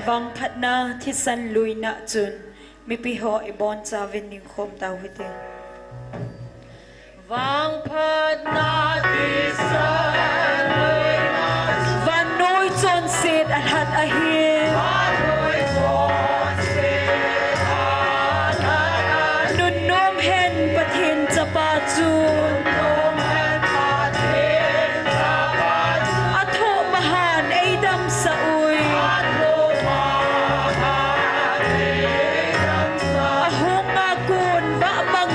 vang phat na thi san lui na chun mi pi ho e bon cha vin ning khom tau hite vang phat na thi san lui na van noi chon set a hat a hi nun nom hen pathin chapa chu atho mahan eidam sa ui ahong ma kun ba mang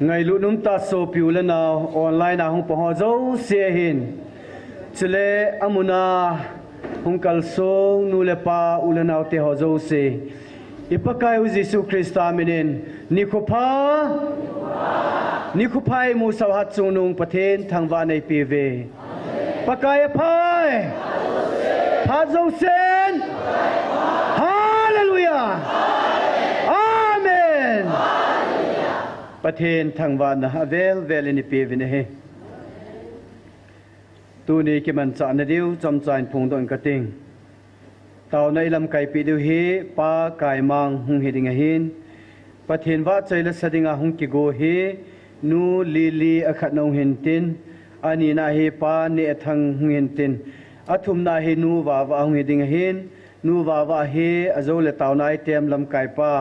ngày lũ nôm ta so piu lên nào online nào hong poho dấu xe hin chile amuna hong kalso nulepa ulenau te ho dấu xe ipakai u Jesu Christa minin nikupai mu sawhat sunung pathen thangwa nei pive pakai pai ha dấu sen hallelujah amen pathen thangwa na havel velini pivine he tu ni ki man cha na diu chom chain phung don ka ting tau nei lam kai pi diu hi pa kai mang hung hi ding hin pathen wa chaila sadinga hung ki go hi nu li akhat nong hin tin ani na hi pa ne thang hung hin tin athum na hi nu wa hung hi ding hin nu wa hi azole tau nai tem lam kai pa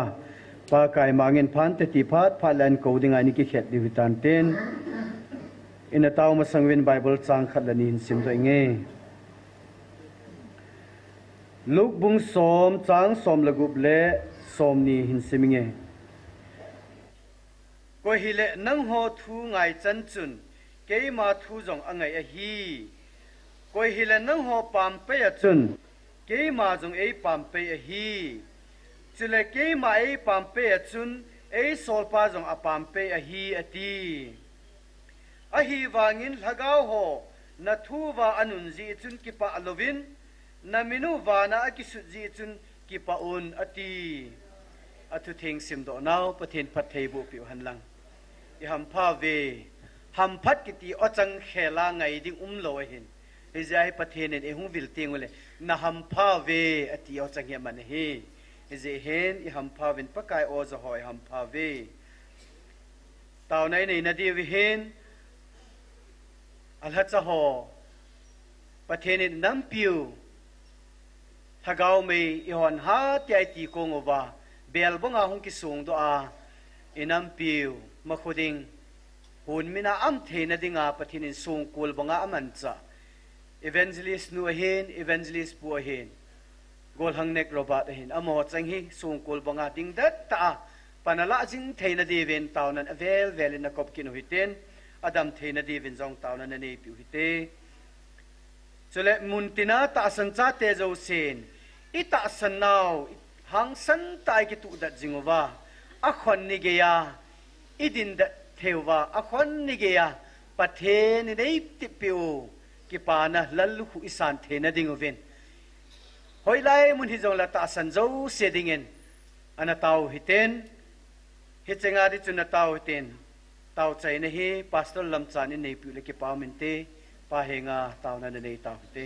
kai mangin phan te ti phat phalan ko ding ani ki khet di vitan ten in a taw ma sangwin bible chang khat lani in sim doi nge luk bung som chang som lagup le som ni hin siminge ko hile nang ho thu ngai chan chun ke ma thu jong angai a hi ko hile nang ho pam pe a chun ke ma jong ei pam pe a hi chile ke ma ei pam pe a chun ei sol pa jong a pam pe a hi ati a hi wangin lhagau ho na thu wa anun ji chun ki pa alovin na minu wa na ki su ji chun ki pa un ati atu thing sim do naw pathen phat thei bu pi han lang i ham pha ve ham phat ki ti o chang khela ngai ding lo hin he jai pathen en e hu vil ting le na ham pha ve ati o chang he man he ze hen i ham pha vin pakai o za hoi ham pha ve taw nai nei na di vi hen alhat cha ho pathen nam piu thagau me i hon ha ti ai ti kong ova bel bonga hong ki sung do a inam piu ma khuding hun mina am the na dinga pathin in sung kul bonga aman cha evangelist nu hen evangelist pu hen gol hang nek robat hin amo chang hi sung kul bonga ding dat ta panala jing theina di ven taw nan avel vel in a kop kin huiten adam theina di ven jong taw nan nei piu hite chole muntina ta san cha te zo sen ita san naw hang san tai ki tu dat jingova a khon ni ge ya idin da thewa a khon ni ge ya pathe ni nei ti piu ki pana lallu khu isan theina ding oven hoi lai mun hi jong la ta san zo se dingen ana taw hiten hi chenga di chuna taw hiten taw chai na hi pastor lam chan ni nei piu le ki pa min te pa henga taw na nei taw te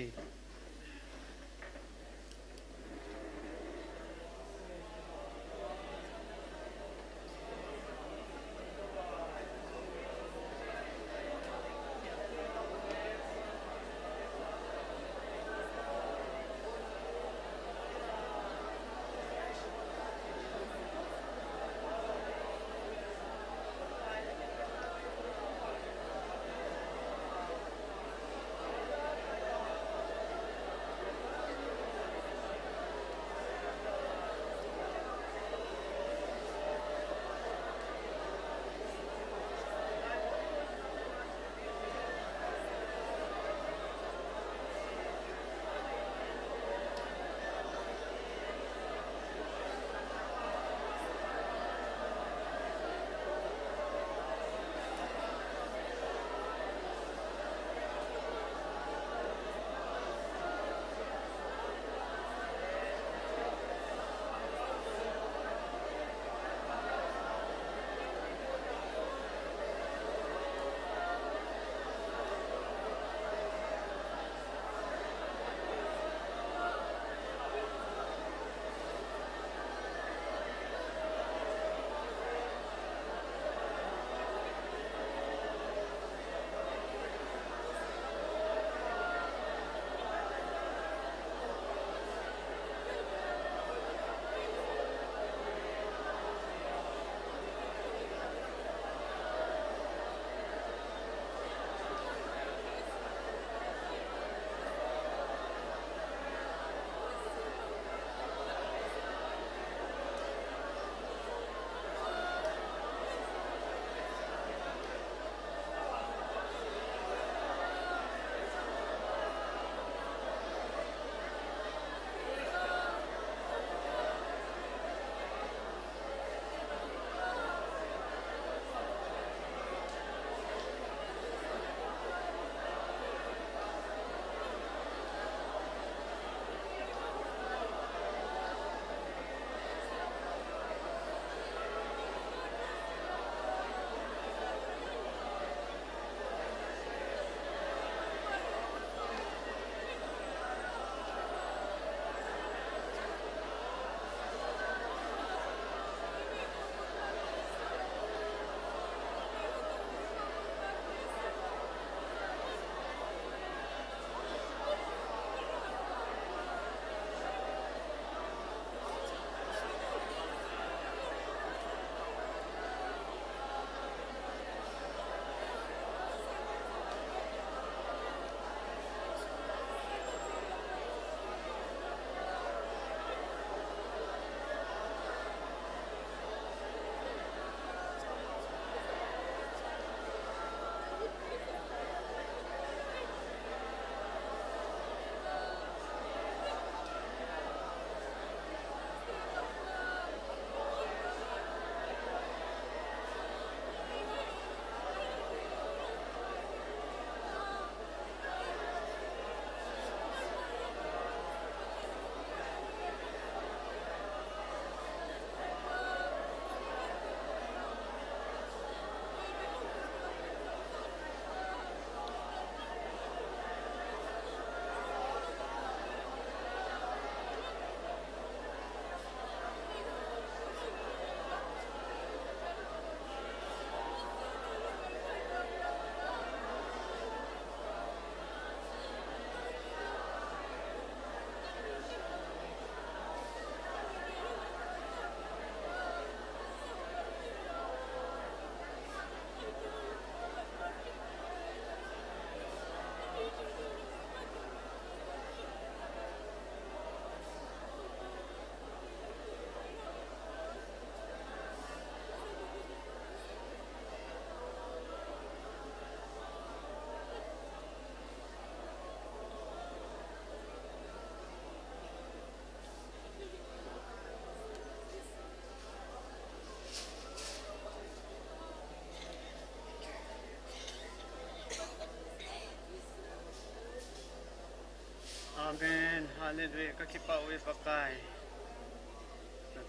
Amen. Hallelujah. Kakipa uwi pakai.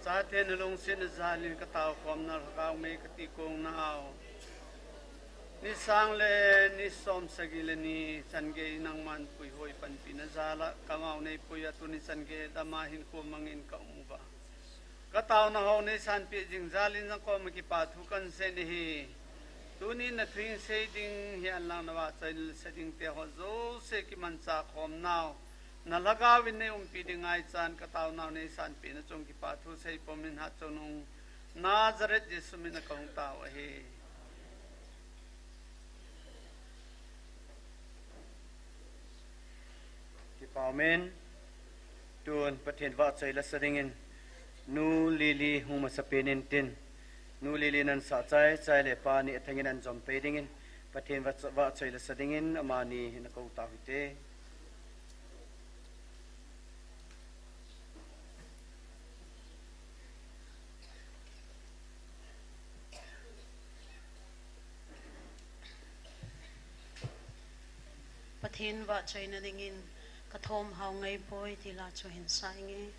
Sa atin halong sinazalin kataw kom na lakaw may katikong naaw. Ni sangle ni som sagile ni sangge nang man puy hoy pan pinazala kamaw na puy ato ni sangge damahin ko mangin ka umuba. Kataw na ho ni san pi jing zalin na ko makipatukan senihi. Tunin na tuwing sa ding hiyan lang nawa sa ding teho zo se kimansa kom now. Nalagawin na yung pidingay san kataw na ni san pi na chong kipatu sa ipomin hatso nung Nazareth Jesu minakong tao he. Amen. Tuan patin wat sa ila sadingin. Nu lili hung masapinin tin. Nu lili nan sa chay le pa ni atangin an jom pedingin. Patin wat sa ila sadingin amani nakauta hite. Patin wat chay na dingin. Kathom hao ngay boy tila cho hin sai nge.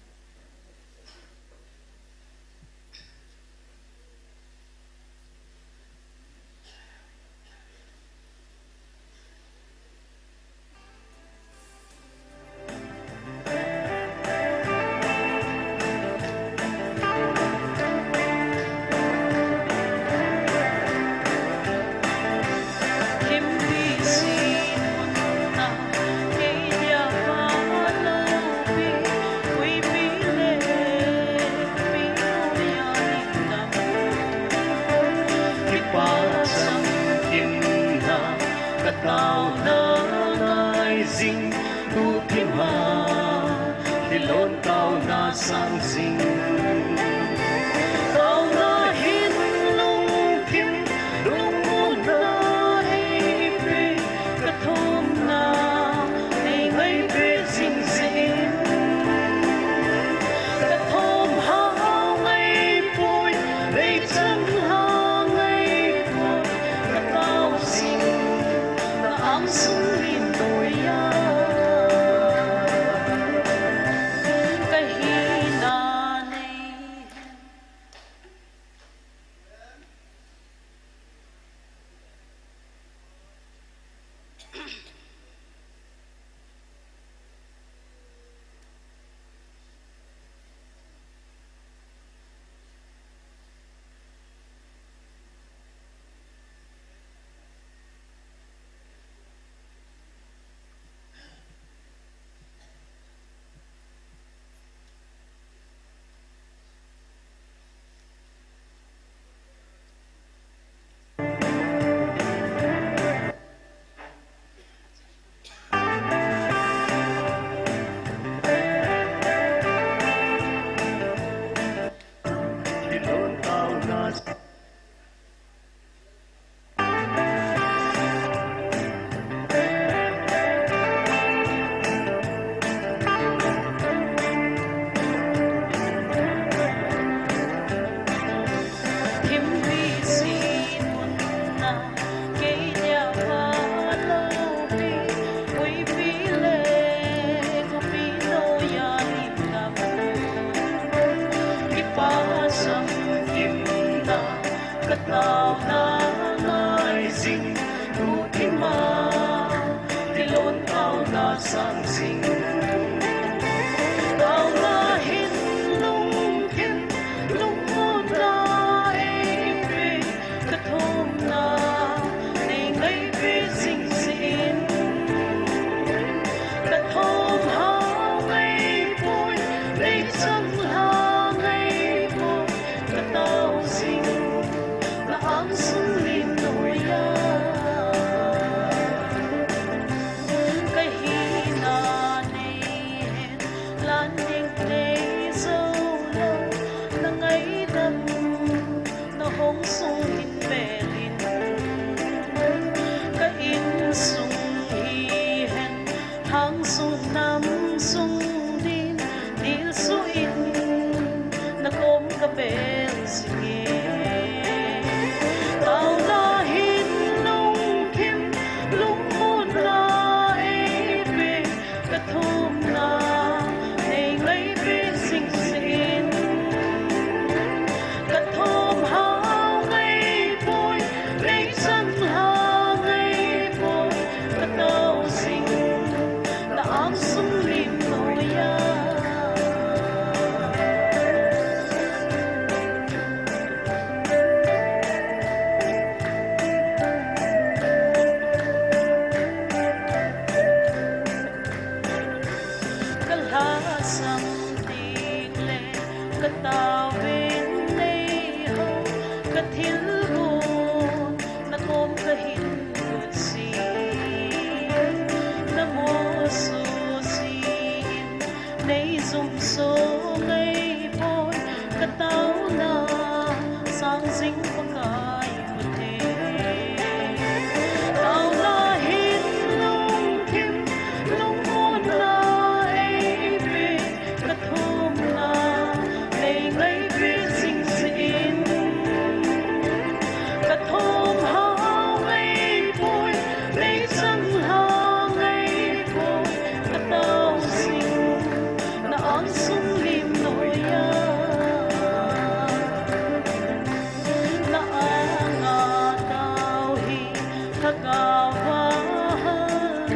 thagawa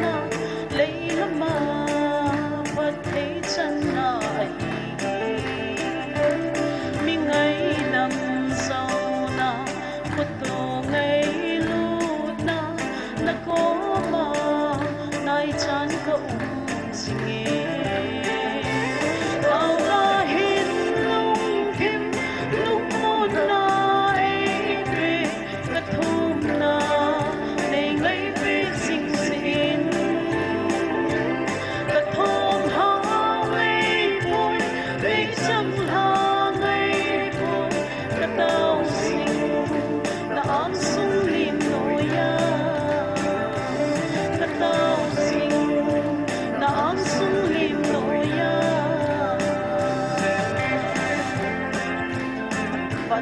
na leilama pathe channa ai mi ngai lam sauna putu ngai lut na nakoma nai chan ko singe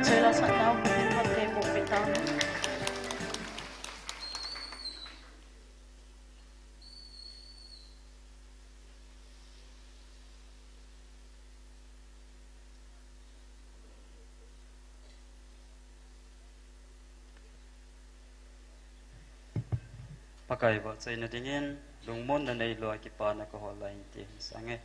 Chela sa tao pati mo pitang pakai ba sai na dingin lungmon na nei lo ki pa na ko holai ti sange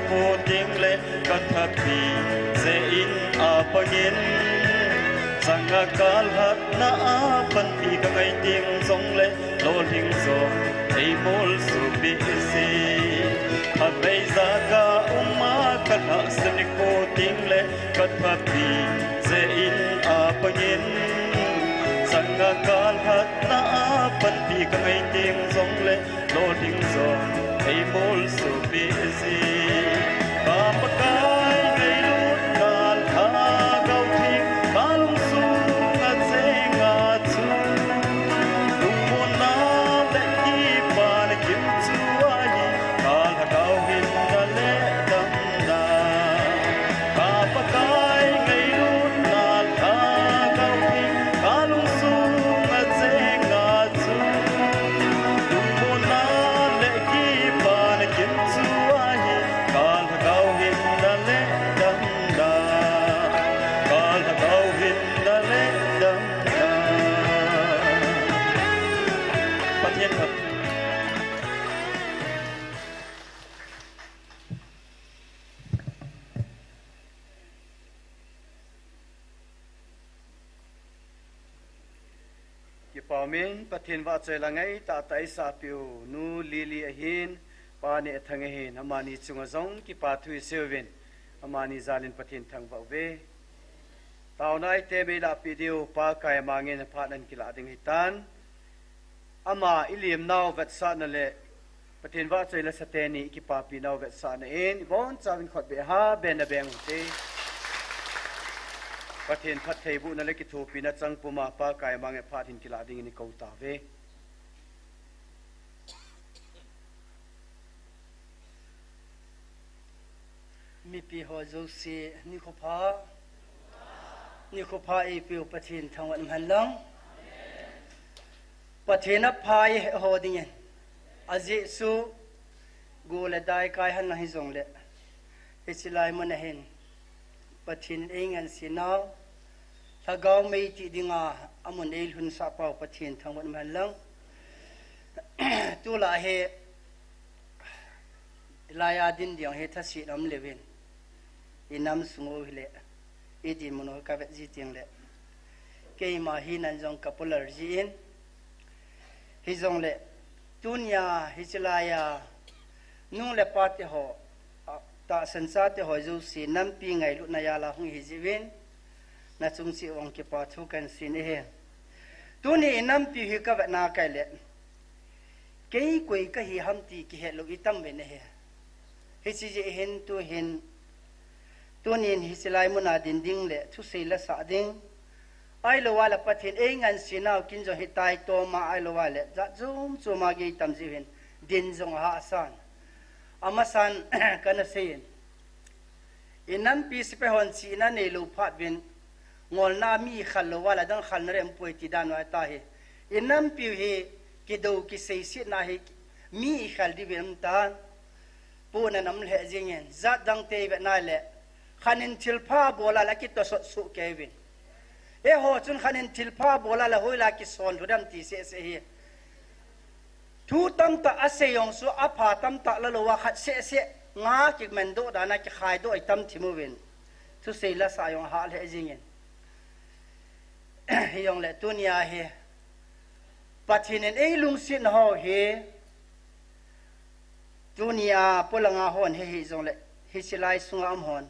po tiếng lệ cất thập thì dễ in à pagin sanga kal hat na pan pi ka ngai tiếng song lệ lo linh song ei mol su bi si ha bei za ka umma ka ha sni po tiếng lệ cất thập thì dễ in à pagin sanga kal hat na pan pi ka ngai tiếng song lệ lo linh song ei mol su bi si pa pa kai ngai lut kal ha gau thi kalung su nga che nga chu lung mon na le ki pa na kim chu ai kal ha gau hin na le dam da pa pa kai ngai lut kal ha gau thi kalung su nga che nga chu lung mon na le ki pa na kim chu ai kal ha gau hin na le dam da kal ha gau hin na le dam da Phát Thiên Thật ki pamin pathin wa choi langai ta tai sa piu nu lili a hin pa ne thang a hin amani chunga zong ki pa thui sevin amani zalin pathin thang wa ve tau nai te me la pi diu pa kai mangen pha nan ki la ding hitan ama ilim naw vet sa na le pathin wa choi la sateni ki pa pi naw vet sa na en bon chawin khot be ha ben a beng te pathin phat thei bu na le ki thu pi na chang puma pa kai mangen pha thin ki la ding ni ko ta ve mi pi ho zo si ni ko pha e pi pathin thang wan han long pathin a phai ho ding aje su go le dai kai han na hi zong le he chilai man hen pathin eng an si naw thagau mei ti dinga amun el hun sa pau pathin thang wan han long tu la he laya din diang he tha si nam levin inam sungo hile idi mono ka vet ji tiang le ke ma hi nan jong kapular ji in hi jong le tunya hi chalaya nu le pa te ho ta sansa te ho ju si nam pi ngai lu na ya la hung hi jiwin na chung si ong ke pa thu kan sin he tuni nam pi hi ka vet na kai le ke koi ka hi ham ti ki he lu itam ve ne he hi chi je hen tu hen tunin hi silai muna din ding le thu sei la sa ding ai lo wala pathin engan sinau kin jo hitai to ma ai lo wala za zum chu ma ge tam ji hen din jong ha san amasan kana sein inam pi sipe hon si na ne lo phat bin ngol na mi khal lo wala dang khal na rem poi ti dan wa ta he inam pi he ki do ki sei si na he mi khal di bem ta pu na nam le jingen za dang te be na le khanin thilpha bola la ki to su kevin e ho chun khanin thilpha bola la hoila ki son rudam ti se se hi thu tam ta ase yong su apha tam ta la lo wa khat se se nga ki men do da na ki khai do ai tam thimu win thu se la sa yong ha le jingen he yong le tunia he pathinen ei lung sin ho he tunia polanga hon he hi jong le hi silai sunga am hon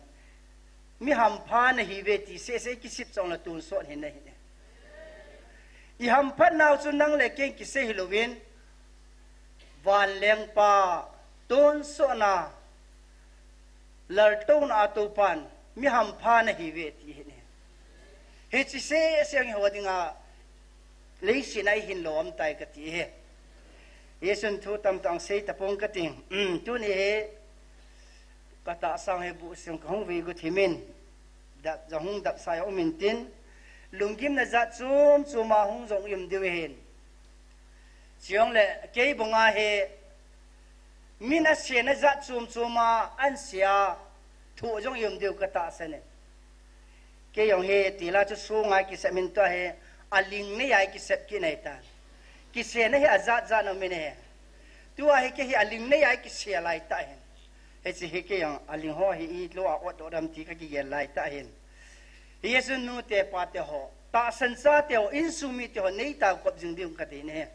mi ham pha na hi ve ti se se ki sip chong la tun so hin na hi i ham phat naw chu nang le keng ki se hilovin van leng pa ton so na lar ton a to pan mi ham pha na hi ve ti hi ne he chi se se ngi ho dinga le si nai hin lom tai ka ti he yesun thu tam tang se ta pong ka ting tu ni he kata sang he bu sim khong vi gu thimin da jong dap sai o min tin lungkim na za chum chuma hung jong yum de hen chiong le ke bonga he mina se na za chum chuma an sia thu jong yum de kata sane ke yong he tila chu su nga ki se min to he aling ne yai ki sep ki nei ta ki se na he azat za no min he tu a he ke he aling ne yai ki se lai ta he สิเฮกยังอลิงho hi lo a ot odam ti ka ki yel lai ta hen yesu nu te pa te ho ta san sa te ho in su mi te ho nei ta kop jing diung ka te ne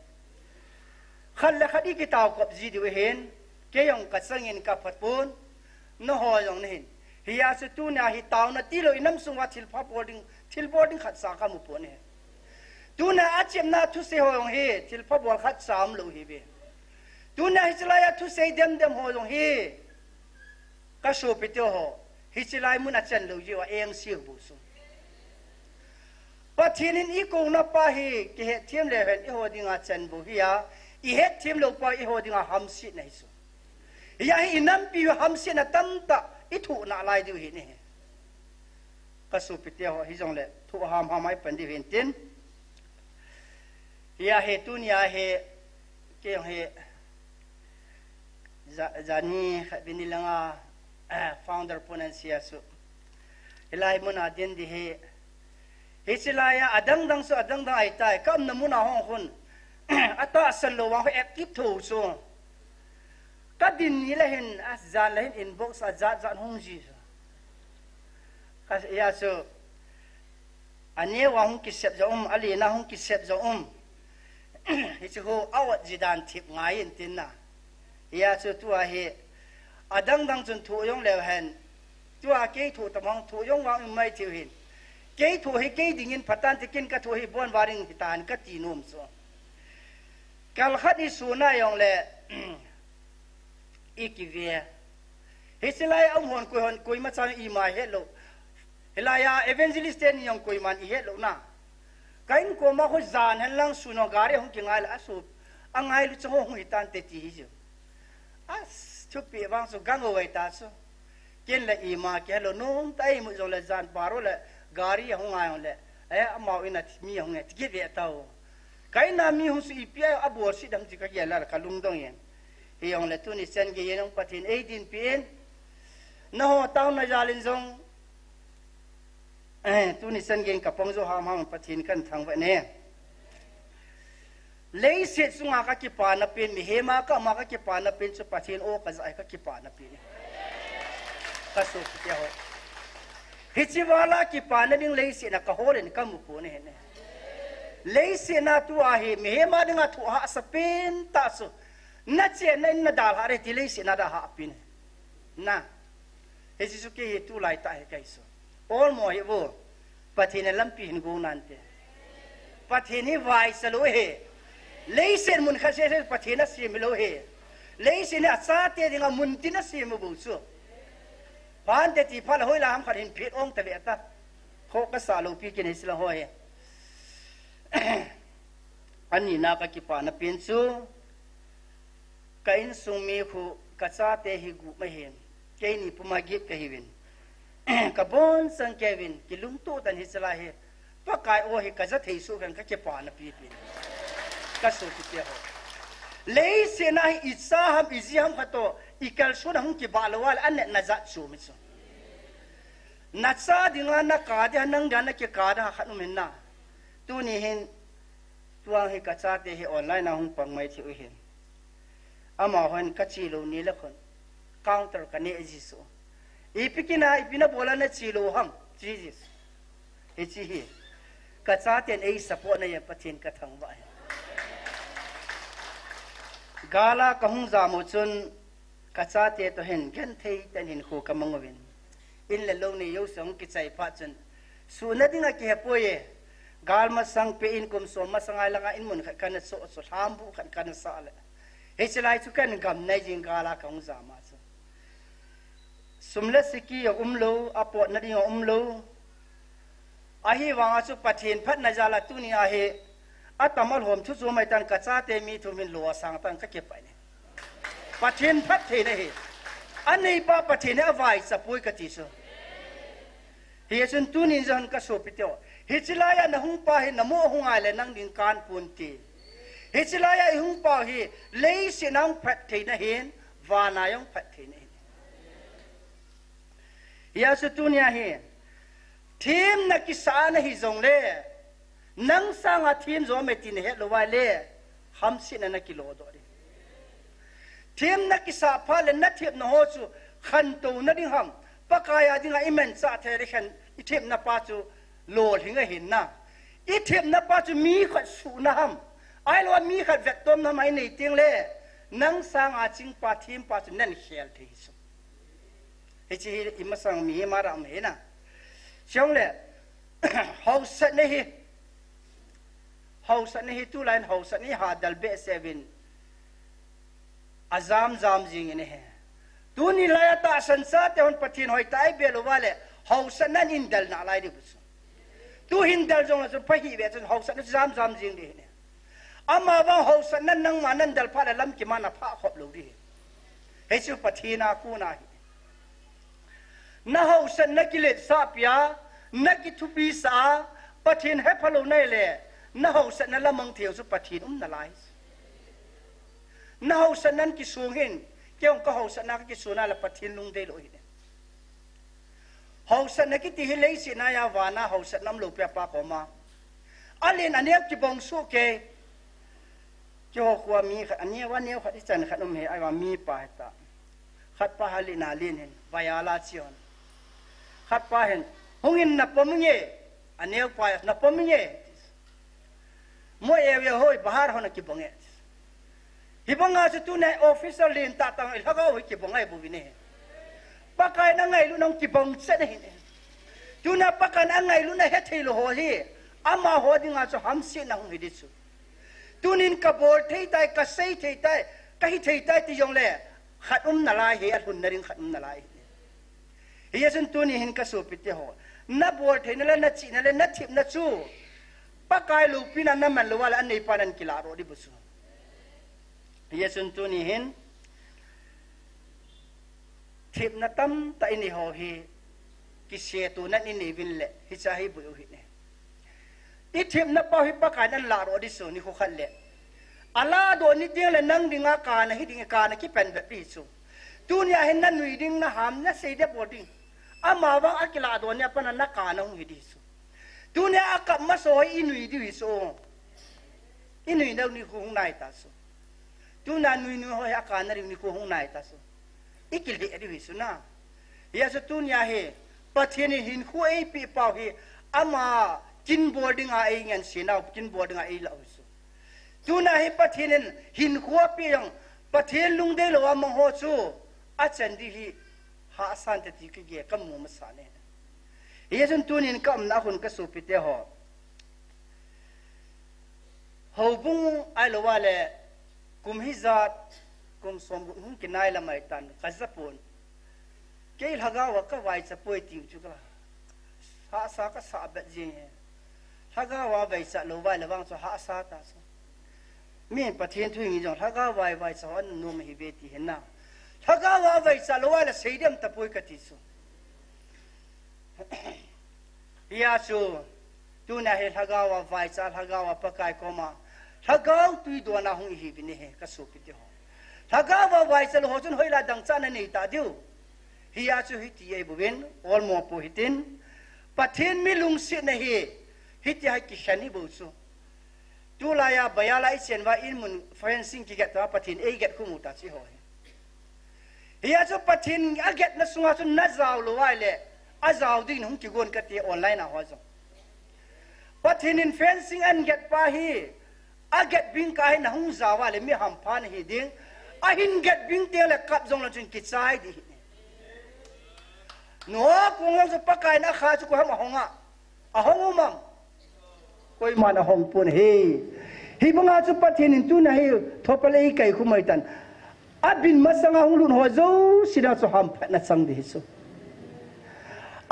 khal la khadi ki ta kop ji di we hen ke yong ka sangin ka phat pun no ho yong ne hen hiya su tu na hi taw na ti lo inam sung wa thil boarding khat sa ka mu po ne tu na achem na thu se ho yong he thil pha bol khat sam lo hi be tu na hi chlaya thu se dem ho yong he ka so pe te ho hi chlai mun a chen lo ji wa eng siu bu su pathinin i ko na pa hi ke he thiam le hen i ho dinga chen bu hi ya i he thiam lo pa i ho dinga ham si nei su ya hi nam pi ham si na tam ta i thu na lai du hi ne ka so pe te ho hi jong le thu ham mai pan di hen tin ya he tu nia he ke he zani binilanga founder ponancia su ilai muna din di he hisilaya adang dang ai tai kam na muna hong hun ata asal lo wa active tho so ka din ni la hen azan la hen inbox azat hong ji ka ya so ane wa hong ki sep zo ali na hong ki sep zo hisu ho awat jidan thip ngai in tin na ya so tu a he adang dang chun thu yong le hen tu a ke thu tamang thu yong wa mai thiu hin ke thu hi ke ding in phatan tikin ka thu hi bon waring hitan ka ti nom so kal khadi suna yong le ikivia hisilai am hon koi ma chang i ma hello hilaya evangelist ten yong koi man i hello na kain ko ma ho zan han lang suno gari hong ki ngai asu angai lu chong hong hitan te ti hi jo as chupi wang so gang oi ta so ken la i ma ke lo nong tai mu zo le zan paro le gari hong ai le amau ina mi hong ti ge ve ta o kai na mi hu su i pia abor si dang ji ka ya la ka lung dong yen he yong le tu ni sen ge yen ong pathin 18 pin no ho taw na jalin zong tu ni sen ge ka pong zo ham pathin kan thang wa ne lei se sunga ka ki pa na pin mi hema ka ma ka ki pa na pin su pathin o ka zai ka ki pa na pin ka so ki ho hichiwala ki pa na ding lei se na ka holen ka mu ko ne ne lei se na tu a he mi hema dinga thu ha sa pin ta so na che na dal ha re ti lei se na da ha pin na he su ki tu lai ta he kai so all mo he wo pathin lam pin go nan te pathin hi vai sa lo he leisen mun khase se pathina sim lo he leisen a sa te dinga mun tina sim bu su ban te ti phal hoi lam kharin phit ong te ta kho ka sa lo pi kin hisla ho he ani na ka ki pa na pin su ka in sung mi khu ka sa te hi gu ma hen ke ni puma git ka hiwin ka bon sang kevin ki lung tu tan hisla he pa kai o hi ka za thei su kan ka ki pa na pi pi ka so ti te ho lei se na i sa ham i zi ham khato i kal so na hum ki balwal an na za chu mi so na sa dinga na ka de nang dan na ki ka da khanu men na tu ni hin tuang hi ka cha te hi online na hum pang mai thi u hin ama hon ka chi lo ni la khon counter ka ne ji so i pikina i pina bola na chi lo ham jesus e chi hi ka cha ten ei support na ya pathin ka thang ba gala kahung zamo chun kacha te to hen gen thei ten hin khu kamangwin in le lo ni yo song ki chai pha chun su na dinga ki hepoye gal ma sang pe in kum so ma sangai langa in mun khat kan so tham bu khat kan sa le he chlai chu kan gam nai jing gala kahung zama chu sumle siki yo umlo apo na ding umlo ahi wanga chu pathin phat na jala tu ni a he atamal hom chu chu mai tan ka cha te mi thu min lo sang tan ka ke pai ne pathin phat the ne he anei pa pathin ne avai sa pui ka ti so he chun tu ni jan ka so pityo he chilaya na hung pa he namo hungai le nang ding kan pun ti he chilaya I hung pa he lei se nang phat the na hen wa na yong phat the ne ya su tu nia he thim na ki sa na hi zong le nang sang a thim zo me tin he lo wa le ham sin na ki lo do ri thim na ki sa pha le na thip no ho chu ขันตูนั่นดิ่งหำปะกายดิ่งไอเมนซาเทเรขันอิเทมนับปัจจุโลถึงเห็นนะอิเทมนับปัจจุมีขัดสูนะหำไอ้เรามีขัดเวทต้มทำไมในเตียงเล่นังสร้างอาจิงปาทีมปัจจุนั่นเขียนที่สุดไอ้ที่อิมสังมีมารำเห็นนะช่วงเล่เขาสันนี่เขาสันนี่ตู้ไลน์เขาสันนี่หาดัลเบสเซวินอาจามจามจริงนี่ฮะตัวนี้ลายตาสันสัตย์มันปฏิหอยตายเบลว่าเลยเขาสันนั่นอินเดลน่าไล่ดิบุษตัวอินเดลจงจะไปหีเวจนเขาสันจามจามจริงดิเนี่ยอามาว่าเขาสันนั่นนั่งมานั่นเดลพาเลลำกิมานาพาขบลูดิเฮ้ยสุปฏินาคูนาฮิน่าเขาสันนักกิเลสซาปยานักกิทุบีสาปฏินให้พลูนั่นเลยน่าเขาสันนั่นละมังเทียวสุปฏินน่าไล่น่าเขาสันนั่นกิสูงหินเกี่ยวกับเขาสันนักกิสูงนั่นละปฏินลุงเดลอยเนี่ยเขาสันนักกิที่เลสินายาวานาเขาสันน้ำลูกเปียปากออกมาอันนี้อันนี้กิบงสุเกเจ้าขวามีอันนี้วันนี้ขัดที่จันขัดนมเหไอว่ามีป่าตาขัดป่าฮาลินาลินเห็นวายาลาชิอนขัดป่าเห็นหงอินนับปมเย่อันนี้ป่านับปมเย่มวยเอวีโฮยบาฮาร์ฮอนักกิบงเอฮิบังอาจจะตัวในออฟฟิศลินตาตังอิลฮักเอาหิกิบงไงบุวินเองปากายนั่งไงลุนังกิบงเสด็จเองตัวนั้นปากายนั่งไงลุนังเฮติโลหัวฮีอามาหัวดิ่งอาจจะหำเสียนังหิดิสุตัวนี้กบฏเทย์ไตกัสเซย์เทย์ไตก็ฮิเทย์ไตที่ยองเล่ขัดนาลายเฮียหุ่นนริงขัดนาลายเฮียสันตัวนี้หินกัสโซปิเตหัวนับบฏเทย์นั่นแหละนัดจีนั่นแหละนัดทิพนัดชูปากายลูกพี่นั่นนั่นมันรู้ว่าอันนี้ปานันกิลาโรดิบุษเยสุนตุนี่เห็นทิพนัตั้มตาอินหัวฮีกิเสียตัวนั้นอินนี่วินเล่ฮิจาฮิบุยหินเนี่ยอีทิพนับป้าฮิปากานันลาโรดิสุนี่เขาขัดเล่อาลาโดนี่เดียงเล่นั่งดิ่งอาการนะฮิดิ่งอาการนะคิเป็นแบบนี้สุตัวนี้เห็นนั่นวิดิ่งนะหามนะเสียเดียบวดิ่งอามาวังอากิลาโดนี่ปนันนักการนะหงฮิดิสุตัวนี้อากับมาโซอินวิดิวิสุอินวิดาวนี่คงนายตาสุตัวนั้นนุยหอยอาการนั่นนี่คงนายตาสุอีกเลยดิวิสุนะยาสุตัวนี้เฮปัจเจกหินคู่ไอปีเป่าเฮอามากินบอดิ้งไอเงินเสียนากินบอดิ้งไอเหล่าสุตัวนั้นเฮปัจเจกหินคู่ปียังปัจเจกลุงเดลว่ามังหัวซูอาจารย์ดีฮีหาสันติกิเกะกัมมุมสานเนยาสุตัวนี้กัมนาคนก็สุปิเตหอเขาบุ้งไอละว่าเลยกุมฮิจัดกุมสมบุญกินนายละไม่ตันขัดสะพนเกี่ยหากาวก็ไว้จะป่วยติวจุกละหาสาก็สาแบบจีนหากาวไว้จะรู้ไว้ระวังจะหาสาตาสมีประเทศทุกอย่างหากาวไว้จะวันนุ่มฮิเบติเห็นนะหากาวไว้จะรู้ไว้ละเสียเดียมตะป่วยกติสุยาสูตัวนั้นเห็นหากาวไว้จะหากาวปากายก็มาถ้าก้าวตุยตัวน่าหงหิบินเหก็สุขที่หัวถ้าก้าวว่าไว้จะรู้จนหอยละดังจานนี่ตาดิวฮิอาชูฮิตยัยบุเวนออลมัวปูฮิตินปัทเทนมิลุงเสียนะฮิตยัยกิชันิบุษุตัวลายบายาลายเช่นว่าอินมุนเฟนซิงกิเกตว่าปัทเทนเอเกตคุมุตาชิหอยฮิอาชูปัทเทนอาเกตนัสุงาสุนนัจาวลูไว้เลยอาจาวดิ้งหงกิกวนกติออนไลน์นะหัวจงปัทเทนเฟนซิงอันเกตปาฮีอาเกตบิงกายนะหงจาวเลยมีหำพานฮีดิ้งอาหินเกตบิงเตียงเลยกับจงละจนกิจใจดีหนูกูงั้นจะปักกายนะข้าจะกูทำหงอ่ะหงมั่งกูมันหงปุ่นฮีบังอาจะปัทเทนินตุนะฮีทบเลยไก่คุไม่ตันอาบินมาสังหงลุนหัวจูสิดาสุหำพัดนัดสังดิสุ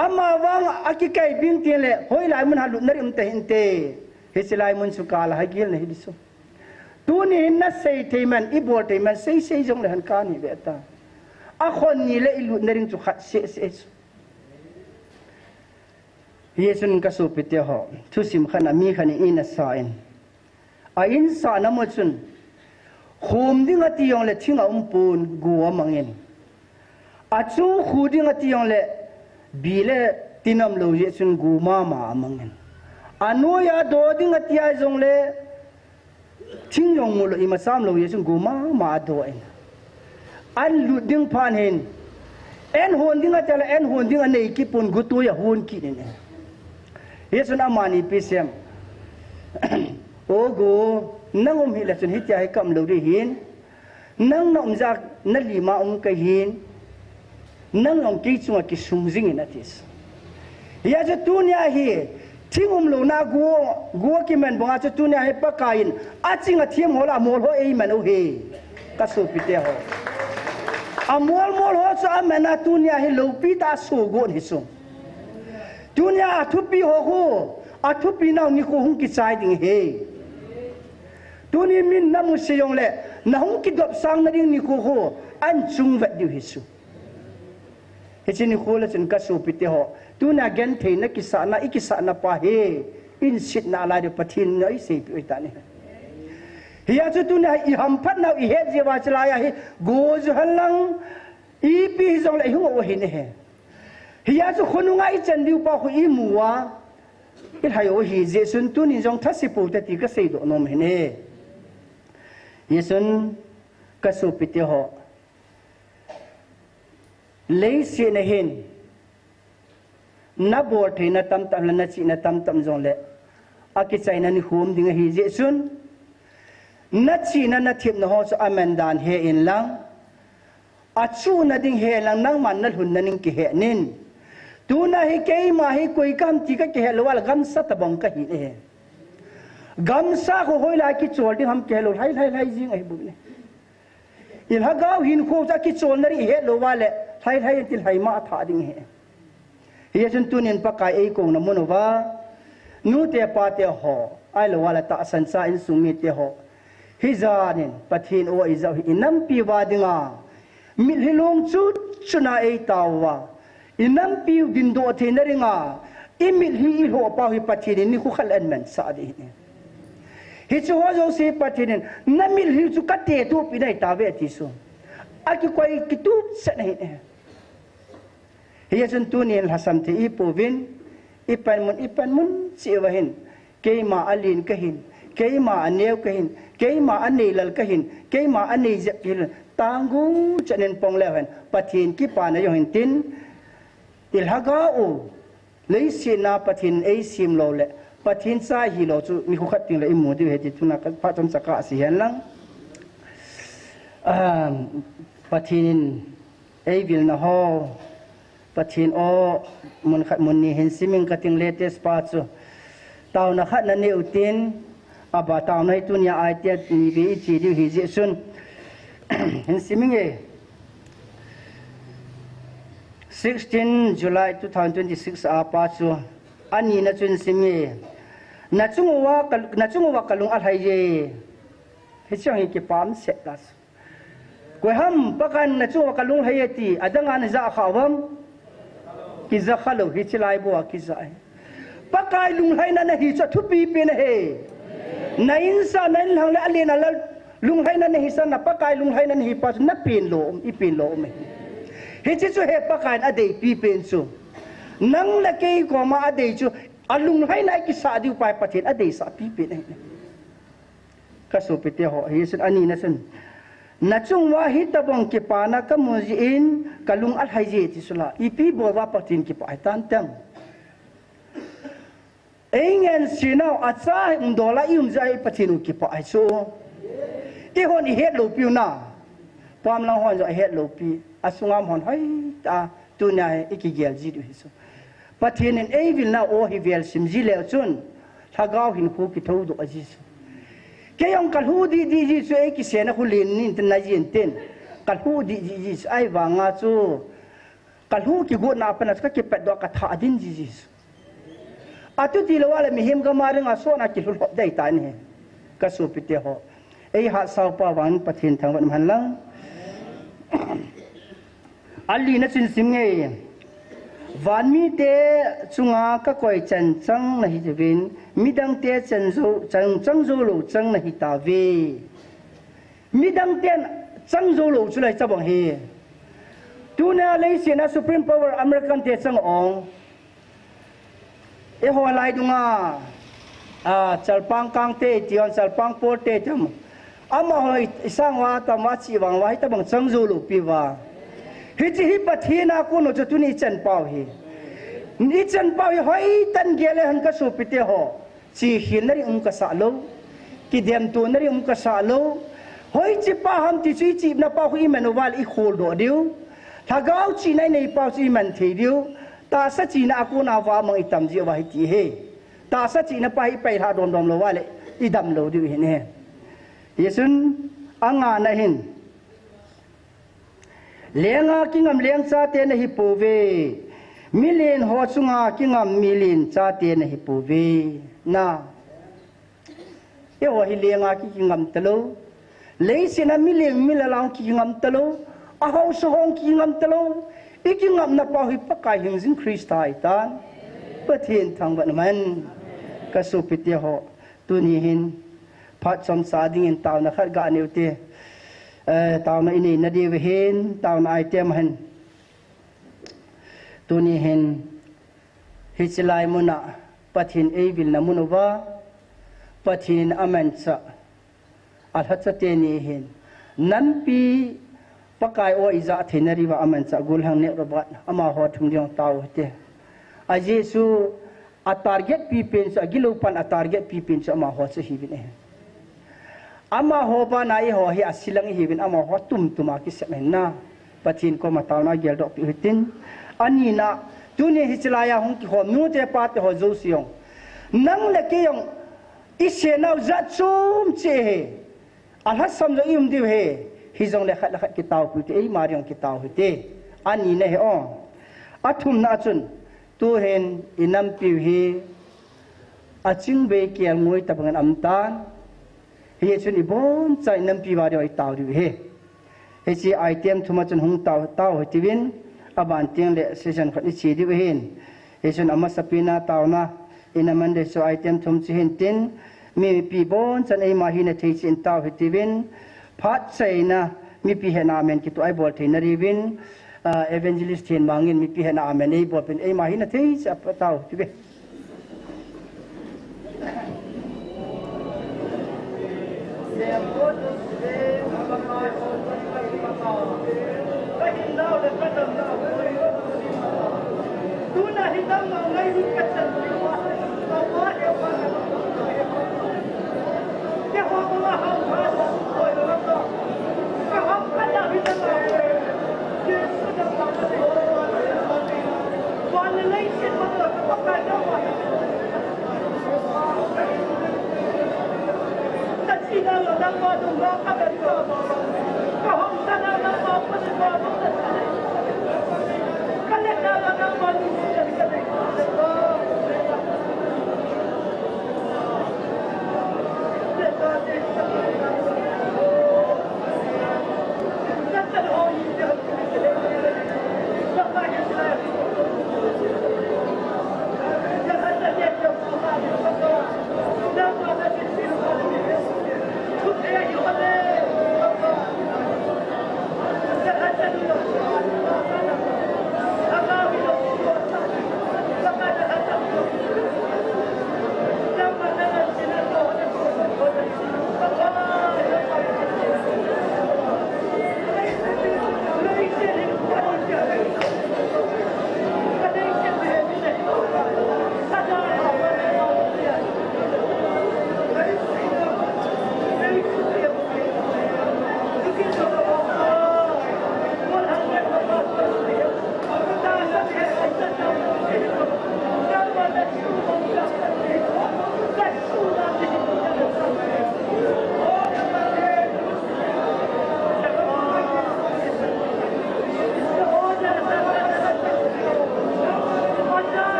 อามาวังอากิไก่บิงเตียงเลยหอยลายมันหัลุนนั่นอิมเตหินเตฮิสลายมันสุกาลาฮิกิลนะฮิดิสุตัวนี้นัดเซย์เทมันอีบอลเทมันเซย์จงเลยหันการนี่เบต้าอาคนนี้เลยลุนนั่นจุขัดเซย์เยซูนก็สูบไปเที่ยวทุสิมขันมีขันอินสายน์อินสายน้ำมันสุนขุมดิ้งที่ยองเล็ทิ้งอุ้มปูนกัวมังเงินจูขุดิ้งที่ยองเล็บีเล่ตินำโลเยซูนกัวมามังเงินนูยาโดดิ้งที่ยาจงเล่ทิ้งยองมุลอิมาสามโลเยซูนกัวมาโดเองลุดดิ้งผ่านเห็น en hon dinga tala en hon dinga nei ki pun gutu ya hon ki ne yesun amani pisem ogo nangom hi la chun hi tia hi kam lo ri hin nang nom jak na lima ka hin nang long ki chunga ki sumjing in atis ya je tunia hi thingum lo na go ki men bonga che tunia hi pakain achinga thiam hola mol ho ei man o he ka su pite ho amol mol ho cha mena tunia hi lo pi ta su go ni su tunia thupi ho athupi na ni ko hung ki chai ding he tuni min namu se yong le na hung ki dop sang na ding ni ko ho an chung vet diu hi su he chini khola chen ka su pite ho tuna gen the na kisa na ikisa na pa he in sit na la de pathin ngai se pi ta ni hiya chu tuna I ham phat na I he je wa chala ya he go ju halang I pi zong le hu o he ne he hiya chu khonu ngai chen diu pa khu I muwa I hai o hi je sun tu ni jong thasi pu te ti ka sei do nom he ne yesun ka su pite ho lấy xe này hin na bor thei na tam tam na chi na tam tam zong le a ki chai na ni hum ding hi je sun na chi na thip na ho so amandan he in lang a chu na ding he lang nang man na hun na ning ki he nin tu na hi ke ma hi koi kam ti ka ke he lawal gam sa ta bang ka hi ne gam sa ko hoi la ki chol ding ham ke lo lai lai lai jing ai bu ne il ha gao hin ko ta ki chol na ri he lo wa le thay thay til hay ma tha ding he hiya chun tunin pakai ei ko na monova nu te pa te ho ai lo wala ta san sa in sumi te ho hi zanin pathin o izau hi inam pi wa dinga mil hilong chu chuna ei tawa inam pi din do the na ringa imil hi ho pa hi pathin ni khu khal an man sa di hi chu ho jo se pathin na mil hi chu ka te tu pi dai ta ve ti su aki koi kitu sa nahi hiya chun tunin hasam ti ipovin ipan mun siwahin keima alin kahin keima anew kahin keima anilal kahin keima ani jakil tangu chanen ponglewan pathin ki pa na yohin tin ilhaga u leisina pathin ei sim lo le pathin sa hi lo chu mi khu khating le imu di he ti tuna ka pa chon chaka si hen lang pathin ei vil na ho pathin o mun khat mun ni hen siming kating latest pa chu taw na khat na ne utin aba taw nai tunia ai te ni bi chi di hi je sun hen siming e 16 July 2026 a pa chu ani na chun simi na chungwa kalung al hai je he chang ki pam se las ko ham pakan na chungwa kalung hai ti adanga na za khawam ki za khalo hi chilai bo ki za pakai lung hai na hi cha thu pi pe na he na insa na hang le alena la lung hai na hi sa na pakai lung hai na hi pa na pin lo I pin lo me he chi chu he pakai a dei pi pen chu nang la ke ko ma a dei chu alung hai na ki sa diu pai pathin a dei sa pi pe na ka so pe te ho hi sun ani na sun na chung wa hi tabong ki pa na ka mu ji in kalung al hai je ti sula ipi bo wa pathin ki pa tan tam engen sinau acha ndola yum jai pathinu ki pa ai so I hon I het lo piu na pam lang hon jo het lo pi asungam hon hai ta tu na iki gel ji du so pathin en ei vil na o hi vel sim ji le chun thagau hin khu ki tho do aji so ke yong kal hu di ji so e ki se na khu lin nin tan na jin ten kal hu di ji ai wa nga chu kal hu ki go na pa na ka ki pet do ka tha din ji atu ti lo wala mi him ga ma ringa so na ki hul dai ta ni ka su pi te ho ei ha sau pa wan pathin thang wan han lang ali na chin sim nge van mi te chunga ka koi chan chang na hi vin midang te chan zo chang zo lo chang na hi ta ve midang ten chang zo lo chu lai cha bang he tu na lei se na supreme power american te chang ong e ho lai dunga chalpang kang te tion chalpang por te jam ama hoi isang wa ta ma chi wang wa ta bang chang zo lo pi wa hi chi hi pathina ko no chu ni chan pau hi ni chan pau hi hoi tan gele han ka su pite ho chi hin nari ka sa lo ki dem tu nari ka sa lo hoi chi pa ham ti chi na pa hu Emmanuel I khol do diu thagau chi nai nei pa chi man thei diu ta sa chi na aku na wa mang itam ji wa hi ti he ta sa chi na pa hi pai tha dom lo wa le I dam lo diu hin he yesun anga na hin lenga kingam leng cha te na hi pu ve million ho chunga kingam million cha te na hi pu ve na e ho hi lenga kingam talo leisina million milalang kingam talo a ho so hong kingam talo ikingam na pa hi pakai hing jing Kristai tan pathin thang ban man ka su pite ho tu ni hin phat som sa ding in taw na khat ga neuti taw na ini na di we hin taw na item hen tu ni hen hichlai muna pathin e vil na munuwa pathin aman cha al hatsa te ni hen nan pi pakai o iza thenari wa aman cha gul hang ne robat ama ho thung jong taw te a jesu a target pi pen sa gilo pan a target pi pen sa ma ho cha hi bin ama ho ba na I ho hi asilang hi bin ama ho tum tuma ki semen na pathin ko mataw na gel do pi hitin ani na tuni hichlaya hong ki ho nu te pa te ho zo siong nang le ke yong ise nau za chum che he al hasam zo im di he hi zong le khat ki taw pu te ei mariong ki taw hu te ani ne he o athum na chun tu hen inam pi hi aching be kial ngoi tapangan amtan he chun ibon chai nam pi wa ro I taw ri he he chi item thuma chun hung taw tiwin aban tiang le session khat ni chi di hin he chun ama sapina taw na inaman de so item thum chi hin tin mi pi bon chan ei ma hi na thei chin taw tiwin phat chai na mi pi he na men ki to ai bol thei na ri win evangelist hin mangin mi pi he na men ei bol pen ei ma hi na thei cha taw tiwin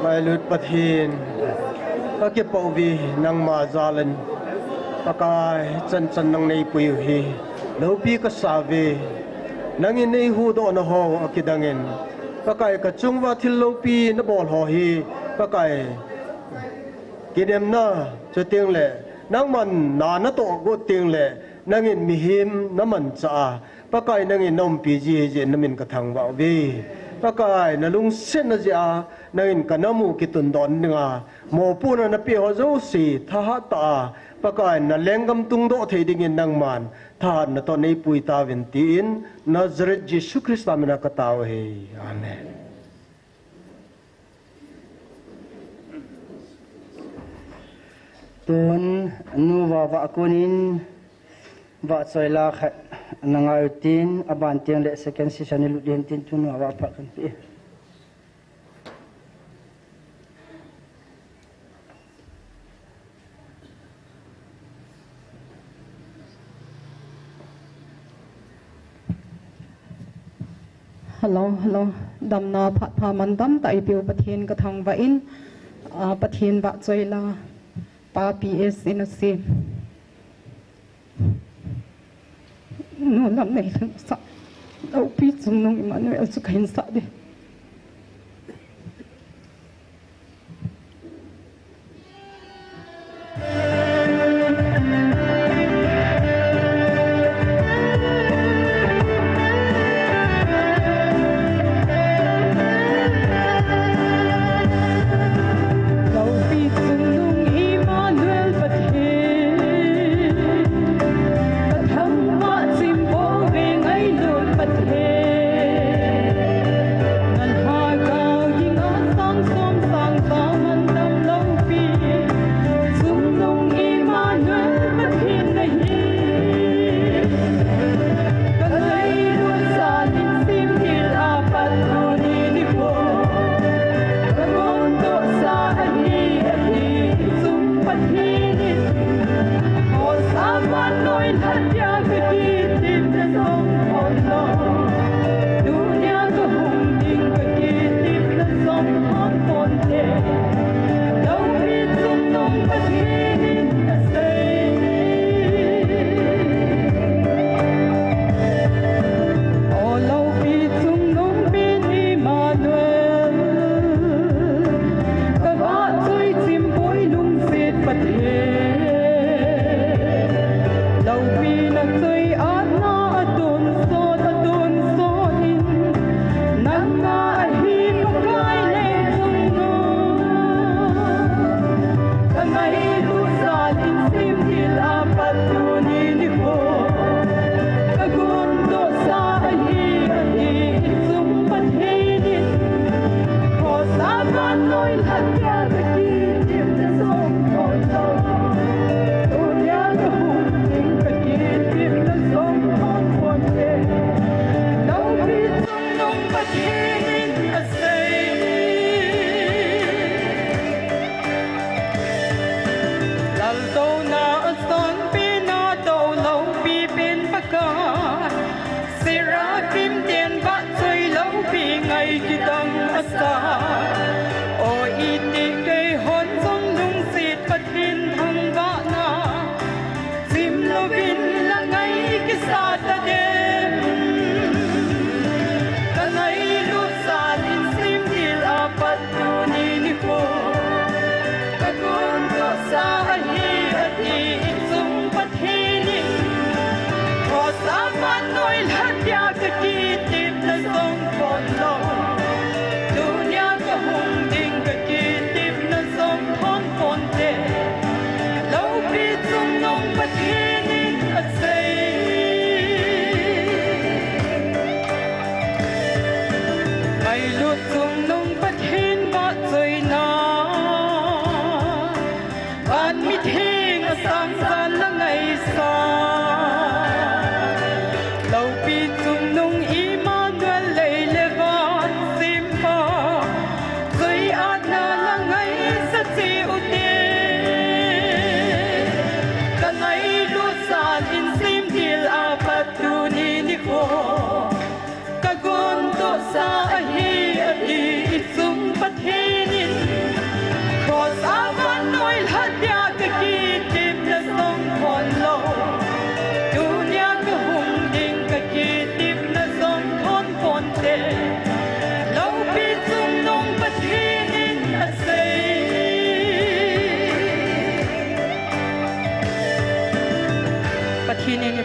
mai lut pathin ka ke povi nang ma zalan pakai chan nang nei pui hi lopi ka save nangin nei hu do na ho akidangin pakai ka chungwa thil lopi na bol ho hi pakai kinem na chuting le nang man na to go ting le nangin mihim naman cha pakai nangin nom pi ji je namin ka thang wa vi pakai na lung sen na ja nangin kanamu kitun don nga mo puna na pi ho zo si tha ha ta pakai na lengam tung do thei ding in nang man tha na to nei pui ta vin tin Nazareth Jesus Christ amina ka taw he amen tun nu wa kunin wa choila khat nangai tin aban tiang le second season lu din tin tun wa pa kan pi hello damna pha mandam tai piu pathin ka thang wa in pathin wa choila pa ps in a sim no lam nei sa au pi chung nong Emmanuel chu kain sa de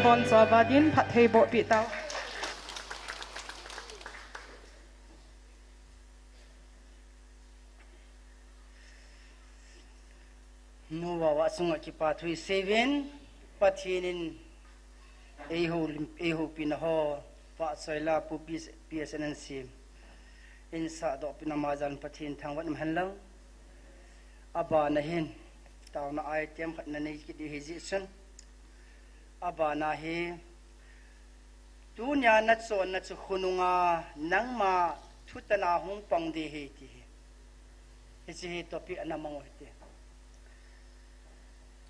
bon zawadin phat thei bo pi tau nu wa sunga ki pa thui 7 pathinin eho pin ho pa soila pu psn sim in sa do pin amazon pathin thangwan hanlang aba na hin taw na item khat na nei ki di hesitation aba na he dunya na chon na chu khununga nangma thutana hung pang de he ti he chi topic anamang hote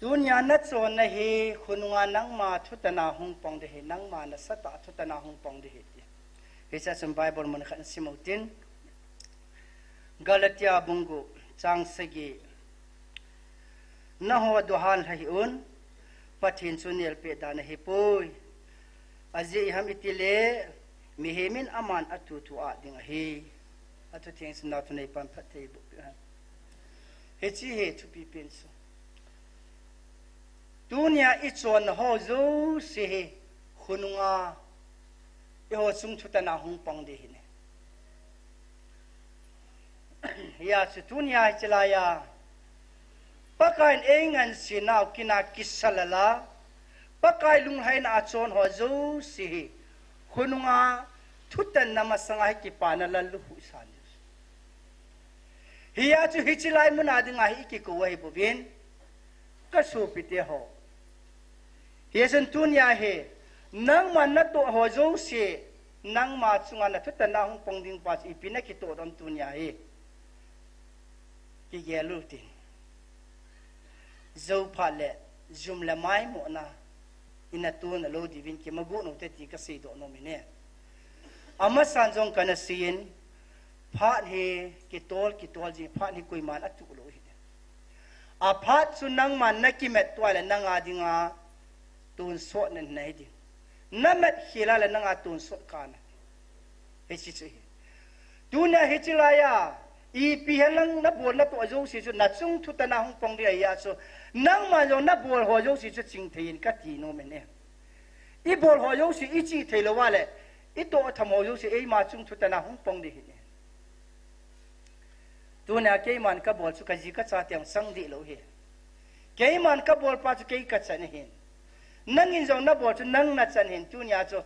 dunya na chon na he khununga nangma thutana hung pang de he nangma na sata thutana hung pang de he ti he sa some bible mon khan simautin galatia bungu chang segi na ho dohan hai un pathin sunel pe dana he poi azi ham itile mi hemin aman atu tu a ding he atu things na tu nei pan phathei bu he chi he tu pi pen so dunya I chon ho zo se he khununga e ho sung thutana hung pang de hi ne ya se dunya chalaya pakain engan sinau kina kisalala pakai lung hai na chon ho zo si khununga thutan namasanga ki panala lu san hiya chu hichilai muna dinga hi ki ko wai bobin ka su pite ho yesan tunya he nang man na to ho zo si nang ma chunga na thutan na hung pongding pa ipina ki to don tunya he ki gelu tin zo phale zum la mai mo na ina tu na lo divin ki magu no te ti ka sei do no mine ama sanjong kana sin phat he ki tol ji phat ni koi man atu lo hi a phat su nang man na ki met toile nang a dinga tun so na nei di na met hila la nang a tun so kana he chi chi tu na he chi la ya I pihalang na bol na to ajo si chu na chung thu ta na hong pong dia ya so nang ma jo na bol ho jo si chu ching thein ka ti no mene I bol ho jo si I chi thei lo wa le I to tham ho jo si ei ma chung thu ta na hong pong di hi ne tu na ke man ka bol chu ka ji ka cha tiang sang di lo he ke man ka bol pa chu ke ka chan hin nang in jo na bol chu nang na chan hin tu nya chu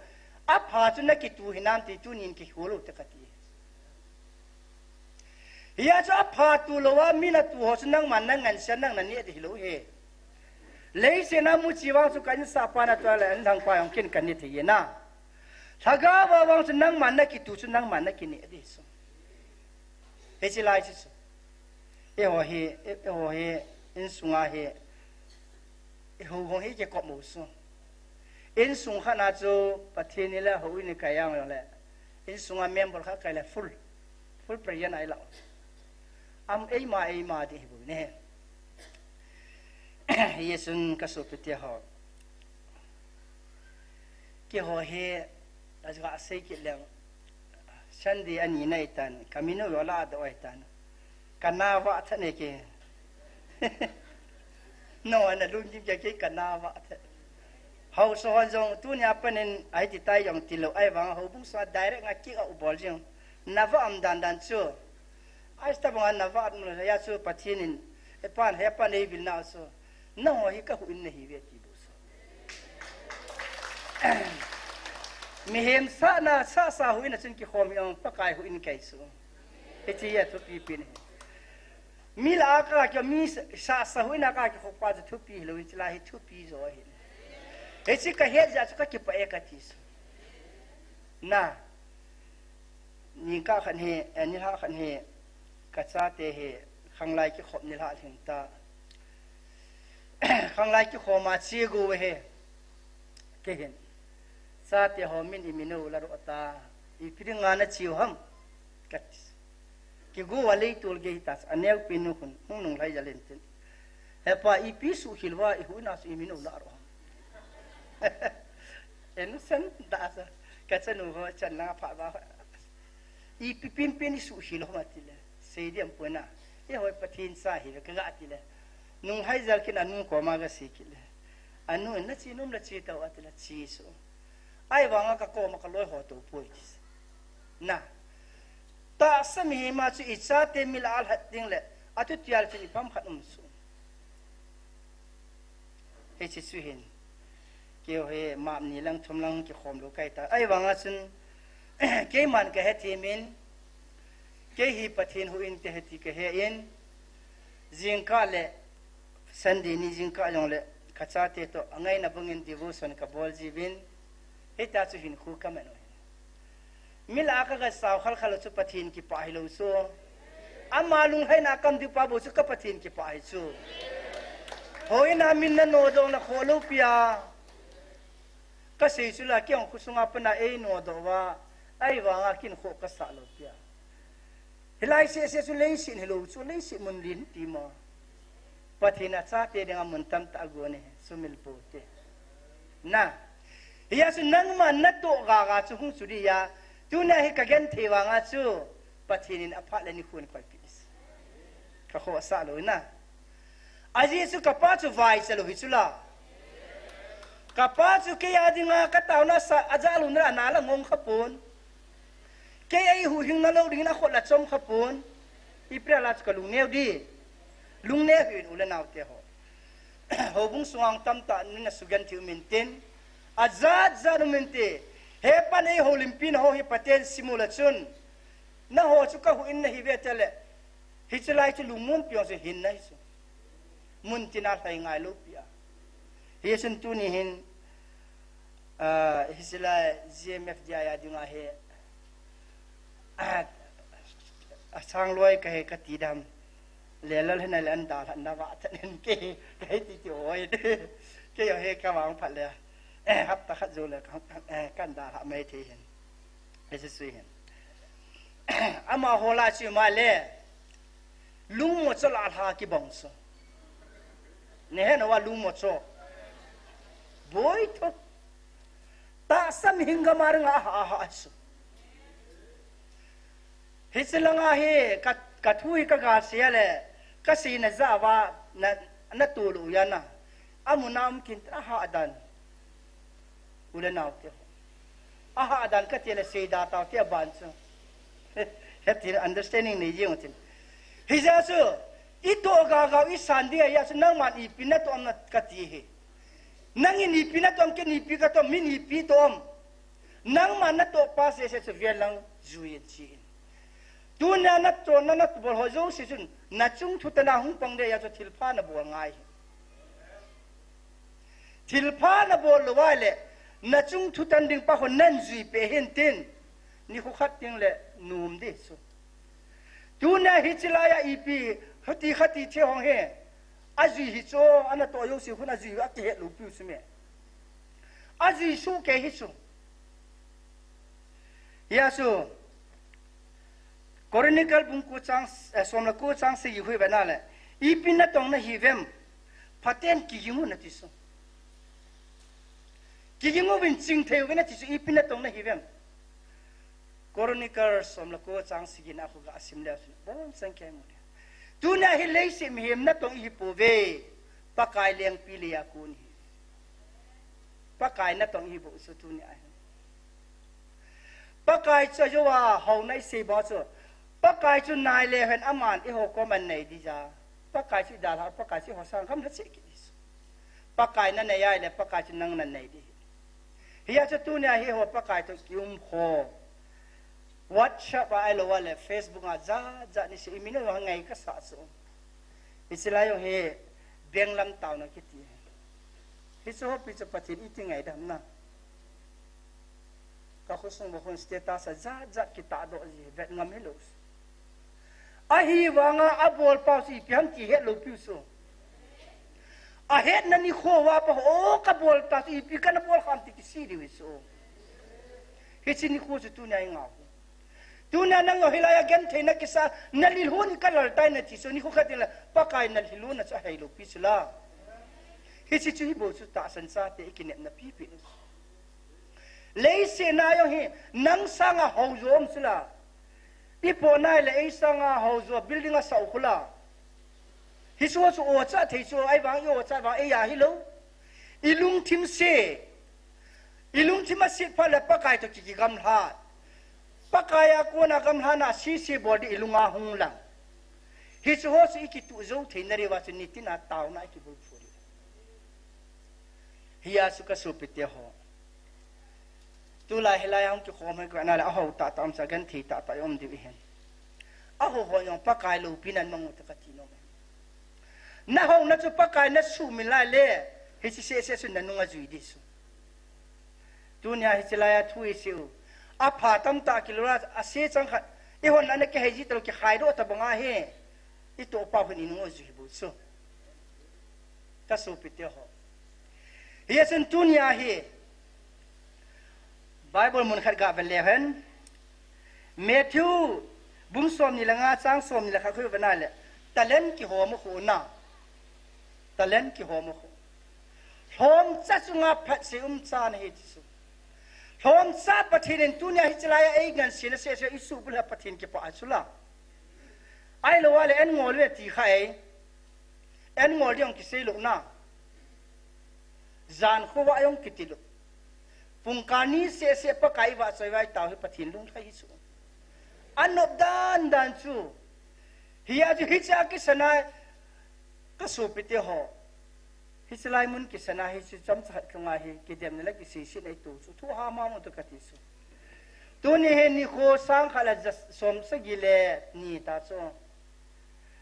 a pha chu na ki tu hinan ti tu nin ki holo ta ka ti ya cha pha tu lo wa mina tu ho nang man nang ngan san nang na ni di lo he le se na mu chi wa su kan sa pa na to la an thang pa yong kin kan ni thi na thaga wa wa su nang man na ki tu su nang man na ki ni di so he chi lai chi so e ho he in sunga he e ho he ke ko mu so in sung khana chu pathin ni la ho ni ka yang le in sunga member kha ka la full prayer ai la am ei ma di bu ne yesun ka so pete ho ki ho he ajwa sei ki leng sandi ani nai tan kamino wala do ai tan kana wa thane ke no ana lung jim ke kana wa the hau so jong tu nya panen ai ti tai yong ti lo ai wang ho bung sa direct nga ki a ubol jong na va am dan chu ai sta bang na va mu ya chu pathinin e pan he pan ei bil na so no hi ka hu in hi ve ti bu so mi hem sa na sa hu in chen ki khom yong pakai hu in kai so e ti ya tu pi pin mi la ka ka mi sa hu in ka ki khop pa tu pi lo in chla hi tu pi zo hi e chi ka he ja chu ka ki pa e ka ti so na ni ka khan he ani ha khan he ka cha te he khang lai ki khop ni la thing ta khang lai ki khoma chi gu we he ke hen sa te ho min I minu la ro ta I pringa na chi ham kat ki gu wa lei tul ge tas anel pinu hun hung nung lai jalen tin he pa I pi su hilwa I hu na su I minu la ro en sen da sa ka chanu ho chan na pha ba I pin su hil ho matile sediam puna e hoi pathin sa hi ka ga tile nung hai zal kin anu ko ma ga sikile anu na chi num la chi tàu atla chi so ai wanga ka ko ma ka loi ho to pui na ta sami ma chu icha te mil al hat ding le atu tial chi pam khat su he chi su hin kêu he ma ni lang thum lang ki khom lo kai ta ai wanga chun ke man ka he thimin ke hi pathin hu in te heti ke he in jingka le sandi ni jingka jong le khacha te to angai na bungin devotion ka bol jibin he ta chu hin khu ka meno mila ka ga saw khal khal chu pathin ki pa hi lo so ama lung hai na kam di pa bo chu ka pathin ki pa hi chu hoi na min na no dong na kholo pia ka sei chu la kyong khusunga pana e no do wa ai wa nga kin kho ka sa lo pia hilai se chu lei sin hello chu lei si mun lin ti ma pathina cha te ding mun tam ta go ne sumil po te na ya su nang ma na to ga ga chu hung su ri ya tu na hi ka gen the wa nga chu pathinin apha le ni khun kwai pis ka kho sa lo na aji su ka pa chu vai se lo hi chu la ka pa chu ke ya dinga ka taw na sa aja lu na na la ngom khapun ke ai hu hing na lo ding na khot la chom khapun ipra la ka lu neu di lung ne hin ula naw te ho ho bung suang tam ta ni na sugan thi minten azad zar mente he pan ei ho limpin ho hi paten simulation na ho chu ka hu in na hi vetele hi chlai chu lungmum pyo se hin na hi su mun tina thai ngai lo pia hi sun tu ni hin hi chlai gmf dia ya dinga he a sang loi ka he ka ti dam le lal hna le an da na wa tan ke ke ti ti oi ke yo he ka wang phat le hap ta khat zo le kan da ha mai thi hin ese sui hin ama hola chi ma le lung mo chala tha ki bong so ne he no wa lung mo cho boy to ta sam hinga mar nga ha ha so hislanga he ka thui ka ga sia le ka si na za wa na tu lu ya na amunam kin tra ha adan ule naw te aha adan ka te le se da ta te ban so he understanding ni jing tin hi ja su I to ga I san dia ya su nang man I pinat om na ka ti he nang ni pinat om ke ni pi ka to min ni pi to om nang man na to pa se se ve lang zuye chi tu na na to na bol ho zo si sun na chung thu ta na hung pang de ya cho thil pha na bo ngai thil pha na bo lo wa le na chung thu tan ding pa ho nan zui pe hen tin ni khu khat ting le num de so tu na hi chila ya ipi hati khati che hong he azui hi cho ana to yo si khuna zui at he lu pu su me azui su ke hi su ya su Chronicle bung ku chang somla ku chang se yi hui ba na le ipi na tong na hi vem paten ki yimu na ti so ki yimu bin ching theu na ti so ipi na tong na hi vem Chronicle somla ku chang si gi na khu ga asim le su bon sang ke mu tu na hi le sim him na tong hi pu ve pakai leng pi le ya ku ni pakai na tong hi bu su tu ni ai pakai cha yo wa hau nai se ba so pakai chu nai le hen aman I ho ko man nei di ja pakai chu da la pakai chu ho sang kham na se ki pakai na nei ai le pakai chu nang na nei di hiya chu tu ne hi ho pakai to kyum kho WhatsApp ai lo wale Facebook a za ni se imino ho ngai ka sa so isila yo he beng lam taw na ki ti hi so pi chu patin I ti ngai dam na ka khusung bo khon status za ki ta do ji vet ngam hello ahi wanga abol pa si piam ti het lo pi so a het na ni kho wa pa o ka bol ta si pi kan bol kham ti si di so he chi ni kho su tu nai nga tu na nang hilaya gen the na kisa nalil hun ka lal tai na ti so ni kho khatila pa kai nal hilu na cha hai lo pi sula he chi chi bo su ta san sa te ki ne na pi pi lei se na yo hi nang sanga ho zom sula ipo nai le ei sanga ho zo building a sau khula hi so o cha thei so ai wang yo cha wang e ya hi lo อีลุงทิมเซอีลุงทิมสิทธิ์พระและปะกายตัวจิกำลาปะกายอากูนากำลานาซีบอดีอีลุงอาหงลังฮิสโฮสอีกิตุโจเทนเรวาสนิตินาตาวนาอีกิบุฟูรีฮิยาสุกสุปิเตหอตุลาเฮลายองกิขอมกนาละอาหูตาตามสักันทีตาตายอมดิวิเฮนอาหูหอยองปะกายลูปินันมังมุตกะติโนเมนะห้องนัจุปะกายนัสูมิลาเล่ฮิสิเซสุนันุงาจุยดิสุตุนยาฮิสลายาทุยสิวอาผาตัมตากิโลราอาเซจังขัดอีหอนนั้นก็เฮจิตโลกิขายโรตะบังอาเฮอีตัวป้าคนอินุงาจุยบุสุกะสุปิเตหอเฮียสันตุนยาเฮไบเบิลมันขัดกับเป็นเลเวนเมทิวบุ้งสมนี่ละงาจ้างสมนี่ละเขาคือเป็นอะไรตะเล่นกี่หัวมุขน่ะตะเล่นกี่หัวมุขหอมจัดสุงาพัดเสียจานเหตุสุหอมจัดปะทินตุนี่ฮิจลายเองกันเสียเสียอิสุบุลปะทินกี่ปะอัสุละไอ้ละว่าเลยเอ็นงอลเวทีใครเอ็นงอลยองกิเซลุน่ะจานเขาว่ายองกิติลุปุงการนี้เสียปะไก่ว่าสวยไว้ตาวให้ปะทินลุงใครฮิสุอันนบดันชูฮิยาจุฮิจากิสนาก็สูบไปเที่ยวฮิจลายมุนกิสนาฮิจจำสัตว์ขงาฮิกิเดียมนี่แหละกิสิสิในตู้สุทุหามามุตุกติสุตัวนี้เห็นนี่โคสังขลัดสมสกิเลนี่ตาโซ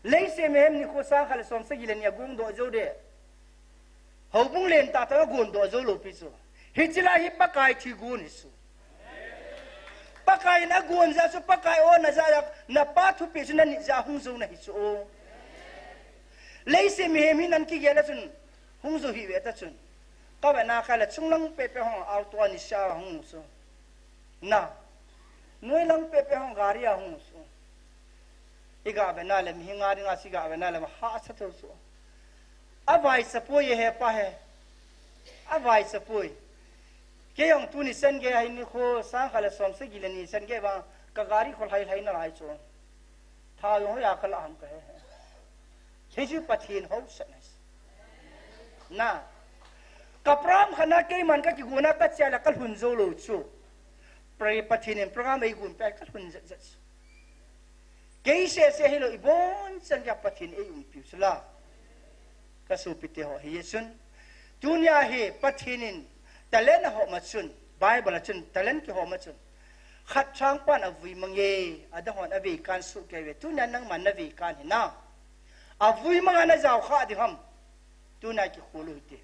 เลยเสียเมมนี่โคสังขลัดสมสกิเลนี่กุงโดโจเดเขาบุงเลนตาตะกุนโดโจลูปิสุฮิจลายฮิปะกายที่กุนิสุปะกายนักวนจะสุปะกายโอนะจะนับปาทุปิสุนันจะหุ่งซูนะฮิสุเลยเสียมีเฮมินันกิเกลสุนหุ่งซูฮิเวตสุนก็เป็นนาคาละชุงลังเปเปห้องเอาตัวนิชาหุ่งซูน่ะนุ้ยลังเปเปห้องการียหุ่งซูอีกาเป็นนาเลมิงาดิงาสิกาเป็นนาเลมหาสัตว์ซูอาไว้สปุยเฮปะเฮอาไว้สปุยเกี่ยงตุนิสันเกี่ยให้นิโคสังขารสมสกิเลนิสันเกี่ยว่ากะการีคนไทยน่าไรโจท้าวยงอยากละหำกันเฮ้ยชื่อปะทินเขาสันนิษน่ะกับพร้อมขณะเกี่ยมันก็จิกุนักกัจเจละกัลหุ่นโจโลชูปริปะทินพระกามไม่กุนแปกัลหุ่นจัดเกี่ยเสียให้เราอีบอนสัญญาปะทินเอยุ่งผิวสละก็สูปิเตหอเฮียซุนจุนยาเฮปะทินินแต่เล่นหอมาชุนไบเบิลชุนแต่เล่นกี่หอมาชุนขัดช่างปั้นอวิมังเยอดหอนอวิการสุเกวิตุนันนังมันอวิการเห็นนะอวิมังอันเจ้าข้าดิฮัมตุนัยกี่คู่ลุยตี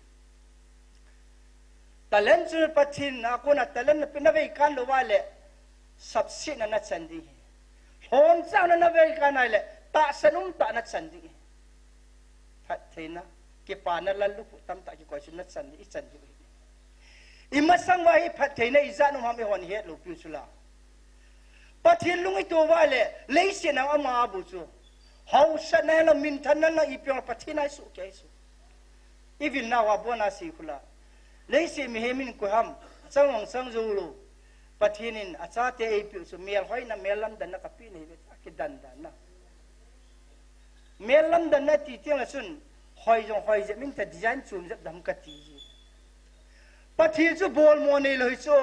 แต่เล่นชุนปัจจินอากูนัดแต่เล่นเป็นอวิการรู้ว่าเลยสับสินันนัดสันดีหอมเจ้านันอวิการไหนเลยตาสนุมตานัดสันดีพัดเทนะกี่ปานันลันลุกตั้มตากี่ก่อยชุนนัดสันดีอีสันดีอิมัสังวาฮิพัดเทนะอิจานุฮามิฮอนเฮลูปิวสุลาปัจจิลุงอิตัวว่าเลยเสียนะอามาบุจูเฮาสันนะมินทันนั่นอีเปียงปัจจินัยสุเกยสุอีวิลนาว่าบัวนาสิคุลาเลยเสียมิเฮมินกุฮัมสังวงสังจูลูปัจจินินอาจารย์เตอีปิวสุเมียลหอยนะเมลัมดันนักปีนี่เวกิดันดันนะเมลัมดันนัตีเตียงละสุนหอยจงหอยจะมินแต่ดิจันซูมจะดำกัตีปะทีจูบอลมอนี่เลยจู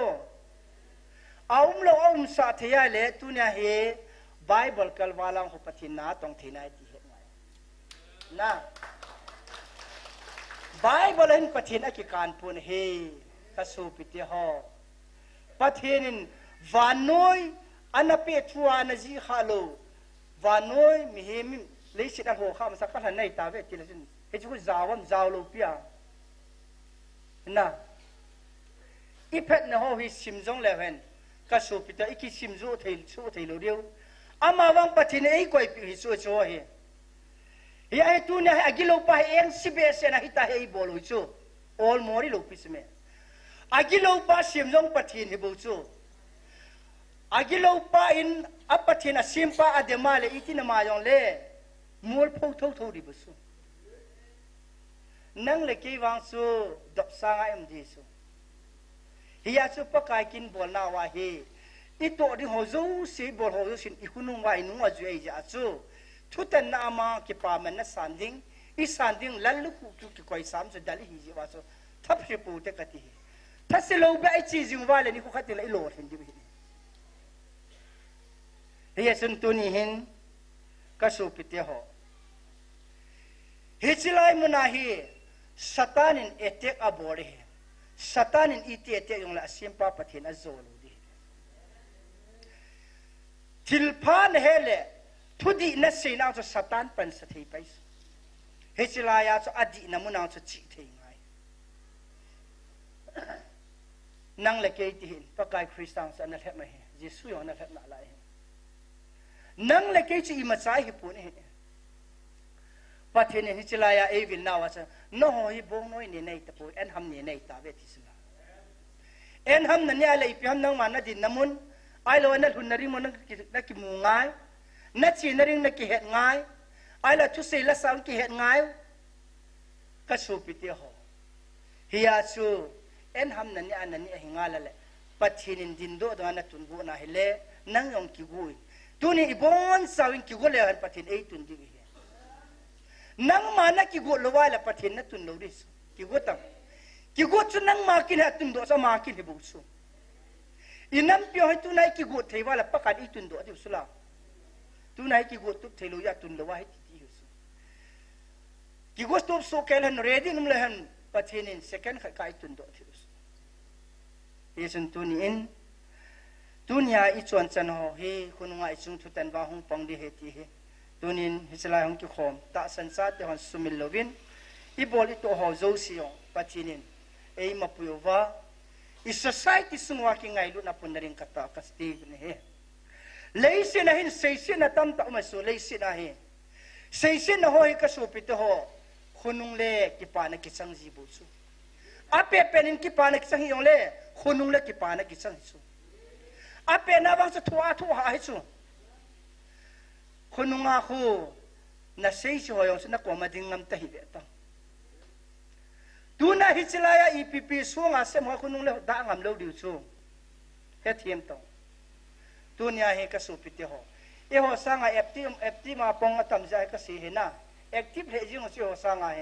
เอาเราเอาสาธยายเลยตุเนี่ยเฮไบเบิลกัลวาลังหุปะทีน่าต้องทีน่าที่เห็นไหมนะไบเบิลเห็นปะทีนักการพูนเฮกสูปิติฮอปะทีนินวานน้อยอันนั้นเป็นทัวร์นจีฮาโลวานน้อยมีเฮมิเลยสิอันหัวข้ามสักขนาดไหนตาเวทีละสิเฮจูจาวมจาวโลเปียนะอีเพชรเนี่ยเขาฮิซิมจงเลเวนก็สูบไปแต่อีกซิมจูเทลสู้เทลเดียวอามาวังปะทินไอ้ก่อยพิฮิสู้ชัวเฮเฮียไอ้ตัวเนี่ยอากิโลปะเอ็นสิเบสเซนะฮิตาเฮอีบอลวิจูออลมอริโลปิสเมอากิโลปะซิมจงปะทินฮิบูจูอากิโลปะอินอัปปะทินอาซิมปะอาเดมาเลอีตินมาจงเลมูลพูดทูดิบุสูนั่งเลกีวังสูดับสางไอ้มดีสูเฮียสุปกายกินบอลนาวาเฮอีตัวที่หัวจูสีบอลหัวจูสินอีคุณนุ่งไว้นุ่งว่าจุเอจ่าจูทุตันนามาคิปามันนัสันดิ้งอีสันดิ้งลัลลุกุกิคอยสามสุดดัลฮิจิวาสู ทับเสปูเตกติถ้าสิโลแบบไอจีจิงว่าเลยนี่เขาขัดติละไอโลดเห็นดิบิเฮียสุนตุนีเห็นก็สูปิเตหอฮิจิไลมุนาฮีสัตานินเอเตกอบอร์เฮสัตานินอีเตเตยงละเสียมป้าปะเทนอโซลูดีทิลพานเฮเลทุดีนัสเซนาจะสัตานปันสถิไปฮิจิไลยาจะอดีนามุนาจะจิเทงไงนั่งเล็กเอติหินปะกายคริสตังสันนัทเฮมาเฮเยซูยอนัทเฮมาลายนั่งเล็กเอจิอิมาใจฮิปุนเฮปัจเจกฮิจิลายาเอวินนาวาจะโน้ฮิบงโน้ยเนเนยตะปูเอ็นฮัมเนเนยตาเวทิสลาเอ็นฮัมนั่นเนี่ยอะไรพิฮัมนั่งมานาดินน้ำมุนไอโลนั่นหุ่นนริมันนักกิมูง่ายนักชีนรินักกิเหตุง่ายไอละทุเซละสังกิเหตุง่ายก็สูปิเตียหอฮิอาสูเอ็นฮัมนั่นเนี่ยอันนั้นเนี่ยหิงาละแหละปัจเจกดินโดดงานตุนบุนาฮิเลนั่งยองกิกุยตัวนี้บอนสาวินกิกุเลหันปัจเจกเอตุนดิบินังมานะกิโกลวายละปะเทนนะตุนโลดิสกิโกตังกิโกจุนังมากินฮะตุนโดสมากินเฮบุสุอินัมเปียวให้ตุนายกิโกเทวาละปะกันอีตุนโดดิสุลาตุนายกิโกตุเทโลยาตุนโลวายติติสุกิโกสตุบโซเคลันเรดินุมเลหันปะเทนินเซคันขกายตุนโดทิสุเยซันตุนีอินตุนยาอิจวนจันโฮเฮคุณงาอิจุงทุตันวาฮงปองดิเฮติเฮตัวนี้ฮิสลายของกิโคมตาสันสัตย์ของสุมิลโลวินอีบอลิตัวหอโจซิองปัจจินินเอมาปุยวาอีสสัยที่สุนวากิไงลุนับปุนดริงคตาคัสตีนเฮเลยสินะหินเซสินะตั้มตะมาสูเลยสินะเฮเซสินะหอยกสูปิตหอคนนุงเล่กิปานะกิสังจีบุสุอาเปเป็นอินกิปานะกิสังฮิยองเล่คนนุงเล่กิปานะกิสังฮิสุอาเปนะบางจะทัวทัวหาฮิสุคนงาคูน่าเสียชีวิตอย่างสนักว่ามาดิ้งน้ำตาหิเบตังดูน่าฮิจลายอีพีพีส่งอาเซมว่าคนนึงเลยด่างงามเล่าดิวส่งเฮ็ดเทียมตังดูเนี่ยเฮกสูปิเตหอเอหอสังอาเอฟทีมาปองอัตมใจก็สีเห็นนะเอฟทีเพลจิงสิหอสังอาเฮ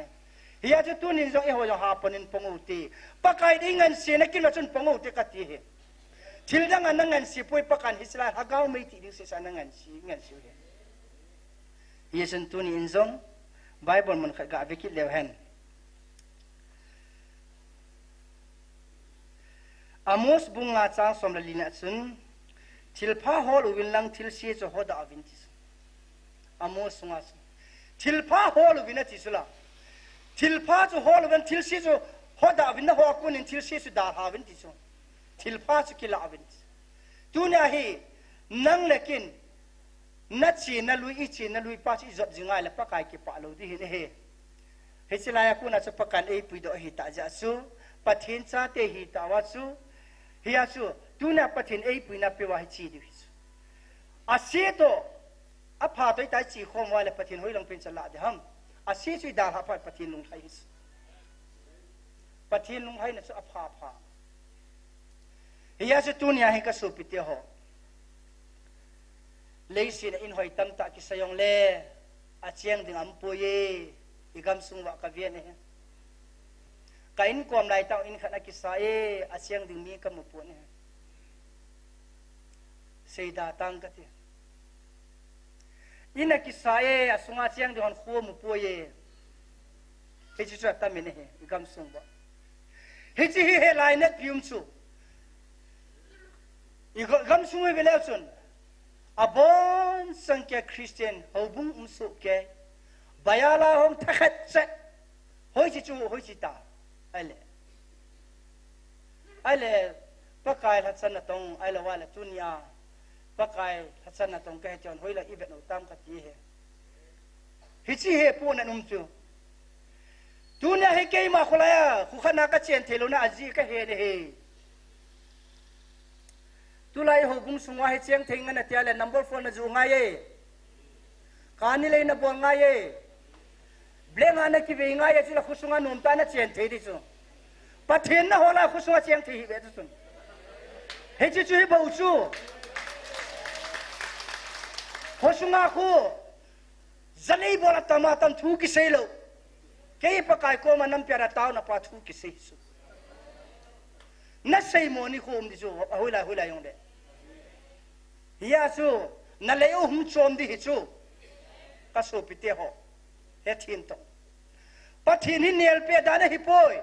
เฮียจะตัวนี้จงเอหอยังหาปนินปงอุตีปะไก่ดิ้งเงินเสียนักกินละจนปงอุตีกัดที่เฮทิลดังเงินสีป่วยปะกันฮิจลายฮักเอาไม่ติดดิเสียนังเงินสีเฮเยซันตุนีอินซงไบเบิลมันขกะวิกิเลวเห็นอาโมสบุงอาจางสมลลีนัสุนทิลพาฮอลวินลังทิลเสียจะฮอดาวินติสอาโมสงาสทิลพาฮอลวินติสุละทิลพาจะฮอลวินทิลเสียจะฮอดาวินนะฮอกุนินทิลเสียจะดาฮาวินติสุทิลพาจะกิลาวินติตุนีอาฮีนังเลกินนัดชีนัลุยอีชีนัลุยป้าชีจดจิงไงละปะกายกิปะโลดีเฮเฮเฮสิลายกูน่าจะปะกันเอปุยโดฮิตาจัสุปะเทนซาเตฮิตาวาสุฮิอาสุตูน่ะปะเทนเอปุยน่ะเปวะฮิชีดิวิสุอาเสียโตอาพาตัวตายชีคอมวาละปะเทนหอยลงเป็นสละเดฮัมอาเสียสุดาหาปะเทนลุงไทยสุปะเทนลุงไทยน่ะสุอาพาพาฮิอาสุตูเนี่ยเฮกะสุปิเตหอเลยสินะอินหอยตั้มตะกิสยองเล่อาเชียงดึงอัมปุยอีกำสุงวะกะเวียนเนี่ยกอินความไหลตั้งอินขันกิสาอาเชียงดึงมีกำมุปุเนี่ยเสดาตั้งกันที่อินกิสาอาสุงอาเชียงดึงอันขัวมุปุยเฮจิจุดตั้มเนี่ยอีกำสุงวะเฮจิเฮไลน์เน็ตพิมสุอีกำสุงเวลาสุนabon sangkya Christian hobung umsuke bayala hong takhat se hoi chi chu hoi chi ta ale pakai hatsan na tong ale wala tunya pakai hatsan na tong ka jon hoi la ibet no tam ka ti he hichi he pu na num chu tunya he ke ma khulaya khu khana ka chen thelo na aji ka he ne he tulai hobung sungwa he cheng theng na tia le number 4 na ju nga ye kani le na bo nga ye blenga na ki ve nga ye chila khusunga num ta na chen thei di chu pathen na hola khusunga cheng thei ve chu he chi chu hi bo chu khusunga khu zalei bola tama tam thu ki sei lo ke pa kai ko ma nam pyara taw na pa thu ki sei su na sei mo ni khom di chu hoi la yong de hiya chu na le hum chom di hi chu ka so pite ho he thin to pathin hi nel pe da na hi poi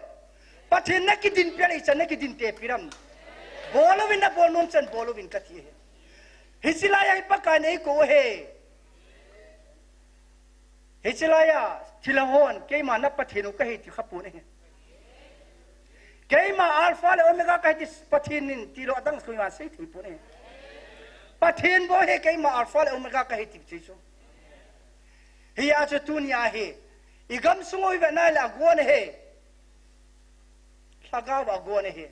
pathin na ki din pe chan na ki din te piram bolovin na bolnom chan bolovin ka thi hi silaya hi paka nei ko he hi silaya thilahon ke ma na pathinu ka hi thi khapu ne ke ma alpha le omega ka hi pathinin tilo atang suima sei thi pu ne pathin bo he ke ma alpha le omega ka hi thi chi so hi a chu tunia he igam sungoi ve na la gone he thaga wa gone he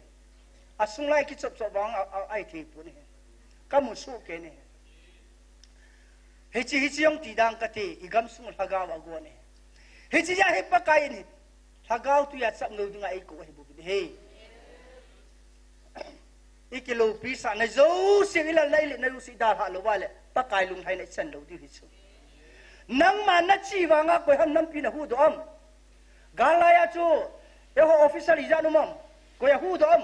asung lai ki chop chop wang ai thi pu ne kamu su ke ne he chi yong ti dang ka ti igam sung thaga wa gone he chi ya he pa kai ni thaga tu ya chap no dinga ai ko he bu he ikilo pisa na zo se ila lai le na lu si da ha lo wa le pa kai lung thai na chan lo di hi chu nang ma na chi wa nga ko ham nam pi na hu do am galaya chu e ho official ija no mam ko ya hu do am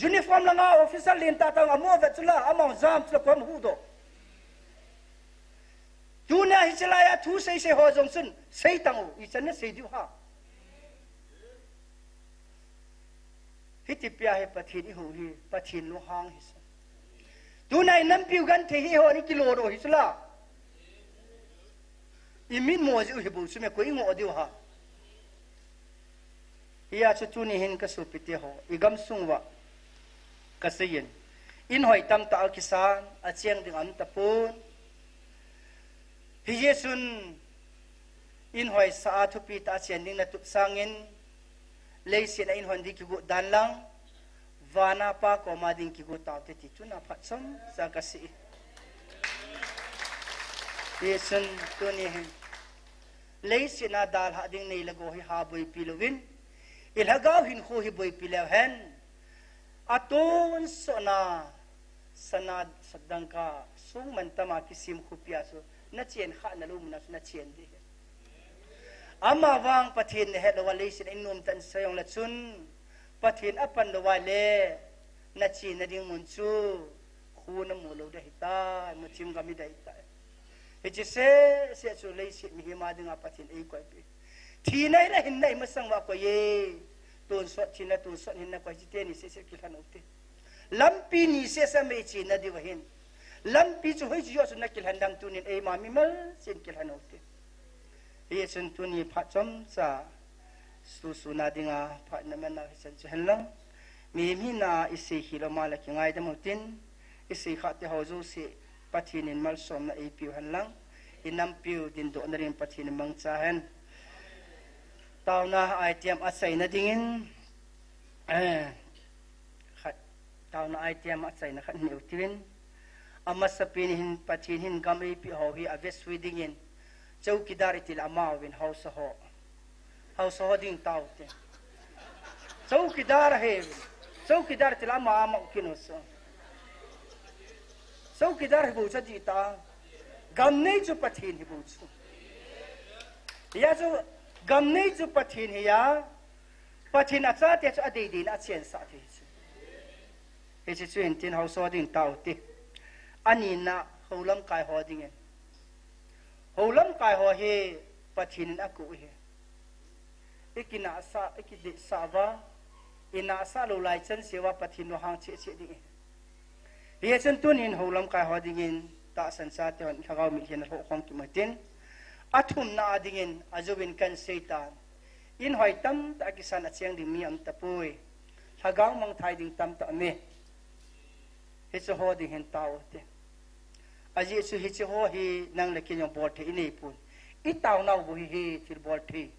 uniform la nga official lin ta ta amo ve chula amo jam chula ko hu do tu na hi chla ya thu sei se ho jong sun sei tang u i chan na sei du ha hi ti pia he pathin hi hu hi pathin lu hang hi tu nai nam piu gan the hi ho ni kilo ro hi chula imin mo ji hi bu su me ko ingo diu ha ya chu tu ni hin ka su pite ho igam sungwa ka seyin in hoi tam ta kisan a chiang ding am ta pun hi yesun in hoi sa thu pi ta chen ding na tu sangin lei sin in hon di ki gu dan lang vana pa ko ma ding ki gu ta te ti chu na phat sam sa ka si yesun tu ni hin lei sin a dal ha ding nei la go hi ha boi pi lovin il ha gaw hin kho hi boi pi le hen atun sona sanad sadangka sung mantama kisim khupia so na chen kha na lum na chen di ama wang pathin ne het wa leisin inum tan sayong la chun pathin apan lo wa le na chi na ding mun chu khu na mu lo da hita mu chim ga mi da hita e chi se chu leisin mi ma ding a pathin ei ko pe thi nei la hin nei ma sang wa ko ye ton so china tu so hin na ko chi te ni se ki khan ukte lampi ni se sa me chi na di wa hin lampi chu hoi ji yo su na kil handam tu nin ei ma mi mal sin kil han ukte ye sun tu ni pha chom sa su na dinga pha na man na san chu han lang mi mi na isi hi lo ma la ki ngai da mo tin isi kha te ho zu si pathin in mal som na ei piu han lang inam piu din do na rin pathin mang cha han tao na item a sai na dingin khat tao na item a sai na khat neu tin ama sapin hin pathin hin gam ei pi ho hi a ves wi dingin chowkidar itil ama win house ho ding tao te chowkidar he chowkidar til ama ma kinos chowkidar he bu cha ji ta gam nei chu pathin hi bu chu ya chu gam nei chu pathin hi ya pathin a cha te cha dei din a chen sa te he chi chuin tin house ho ding tao te ani na holam kai ho ding holam kai ho he pathin a ku he ikina sa ikide sawa ina sa lo lai chen sewa pathin no hang che che ding he chen tunin holam kai ho dingin ta san sa te hon khagaw mi hian ho khom ki matin athum na dingin azubin kan seitan in hoi tam ta kisan acheng ding mi am tapui khagaw mang thai ding tam ta me he cho ho ding hen taw te aji su hi chi ho hi nang le kin yong bor the inei pun I taw naw bo hi til bor the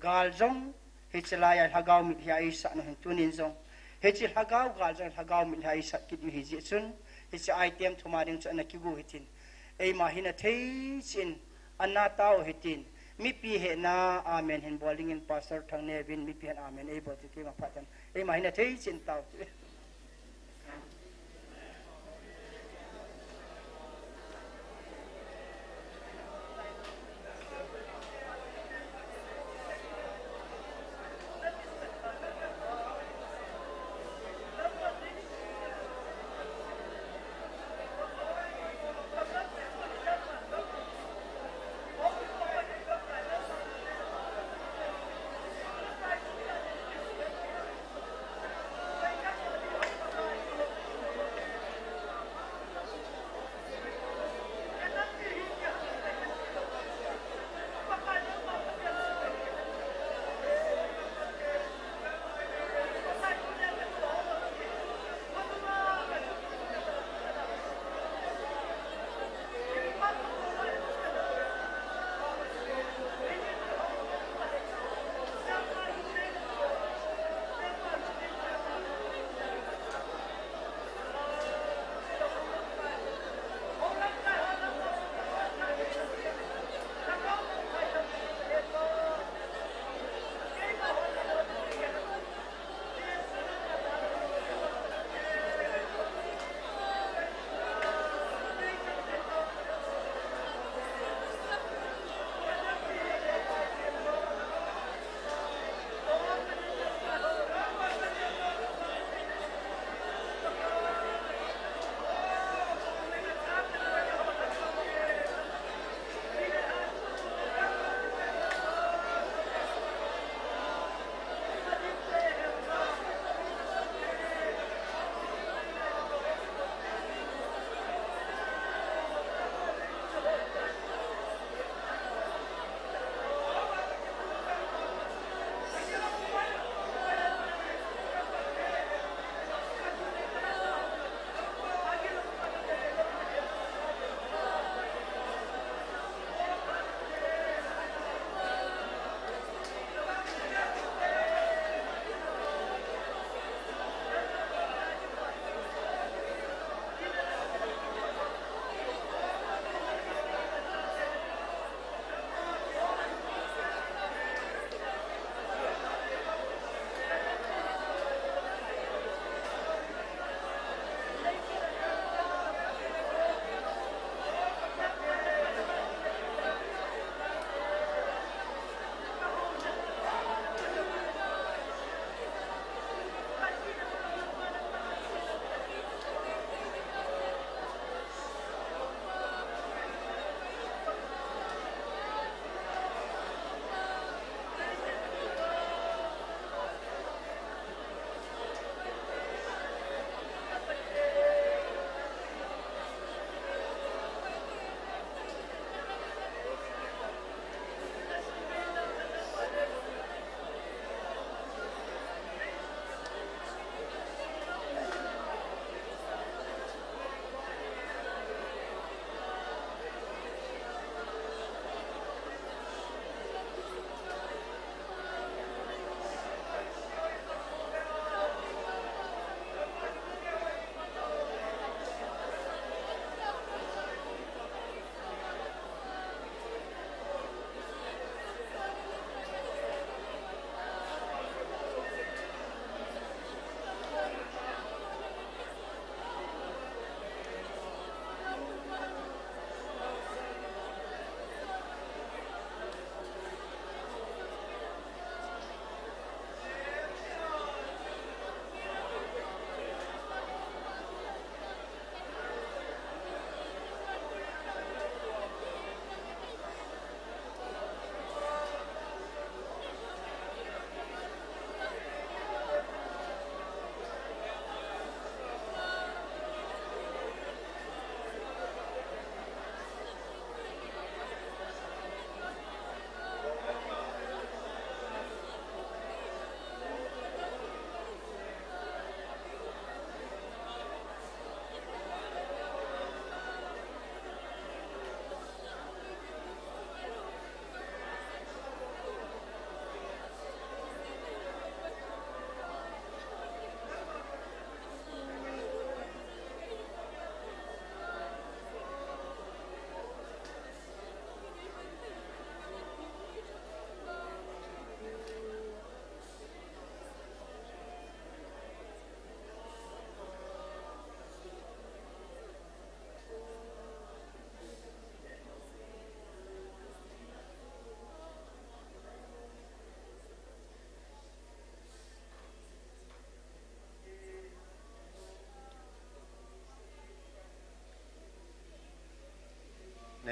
gal jong he chla ya hagaw mi hi ai sa no hen tunin jong he chi hagaw gal jong hagaw mi hi sa kit mi hi ji chun he chi item thuma ding chu na ki gu hitin ei ma hina thei chin anna taw hitin mi pi he na amen hen bowling in pastor thang ne bin mi pi hen amen ei bo ti ki ma patan ei ma hina thei chin taw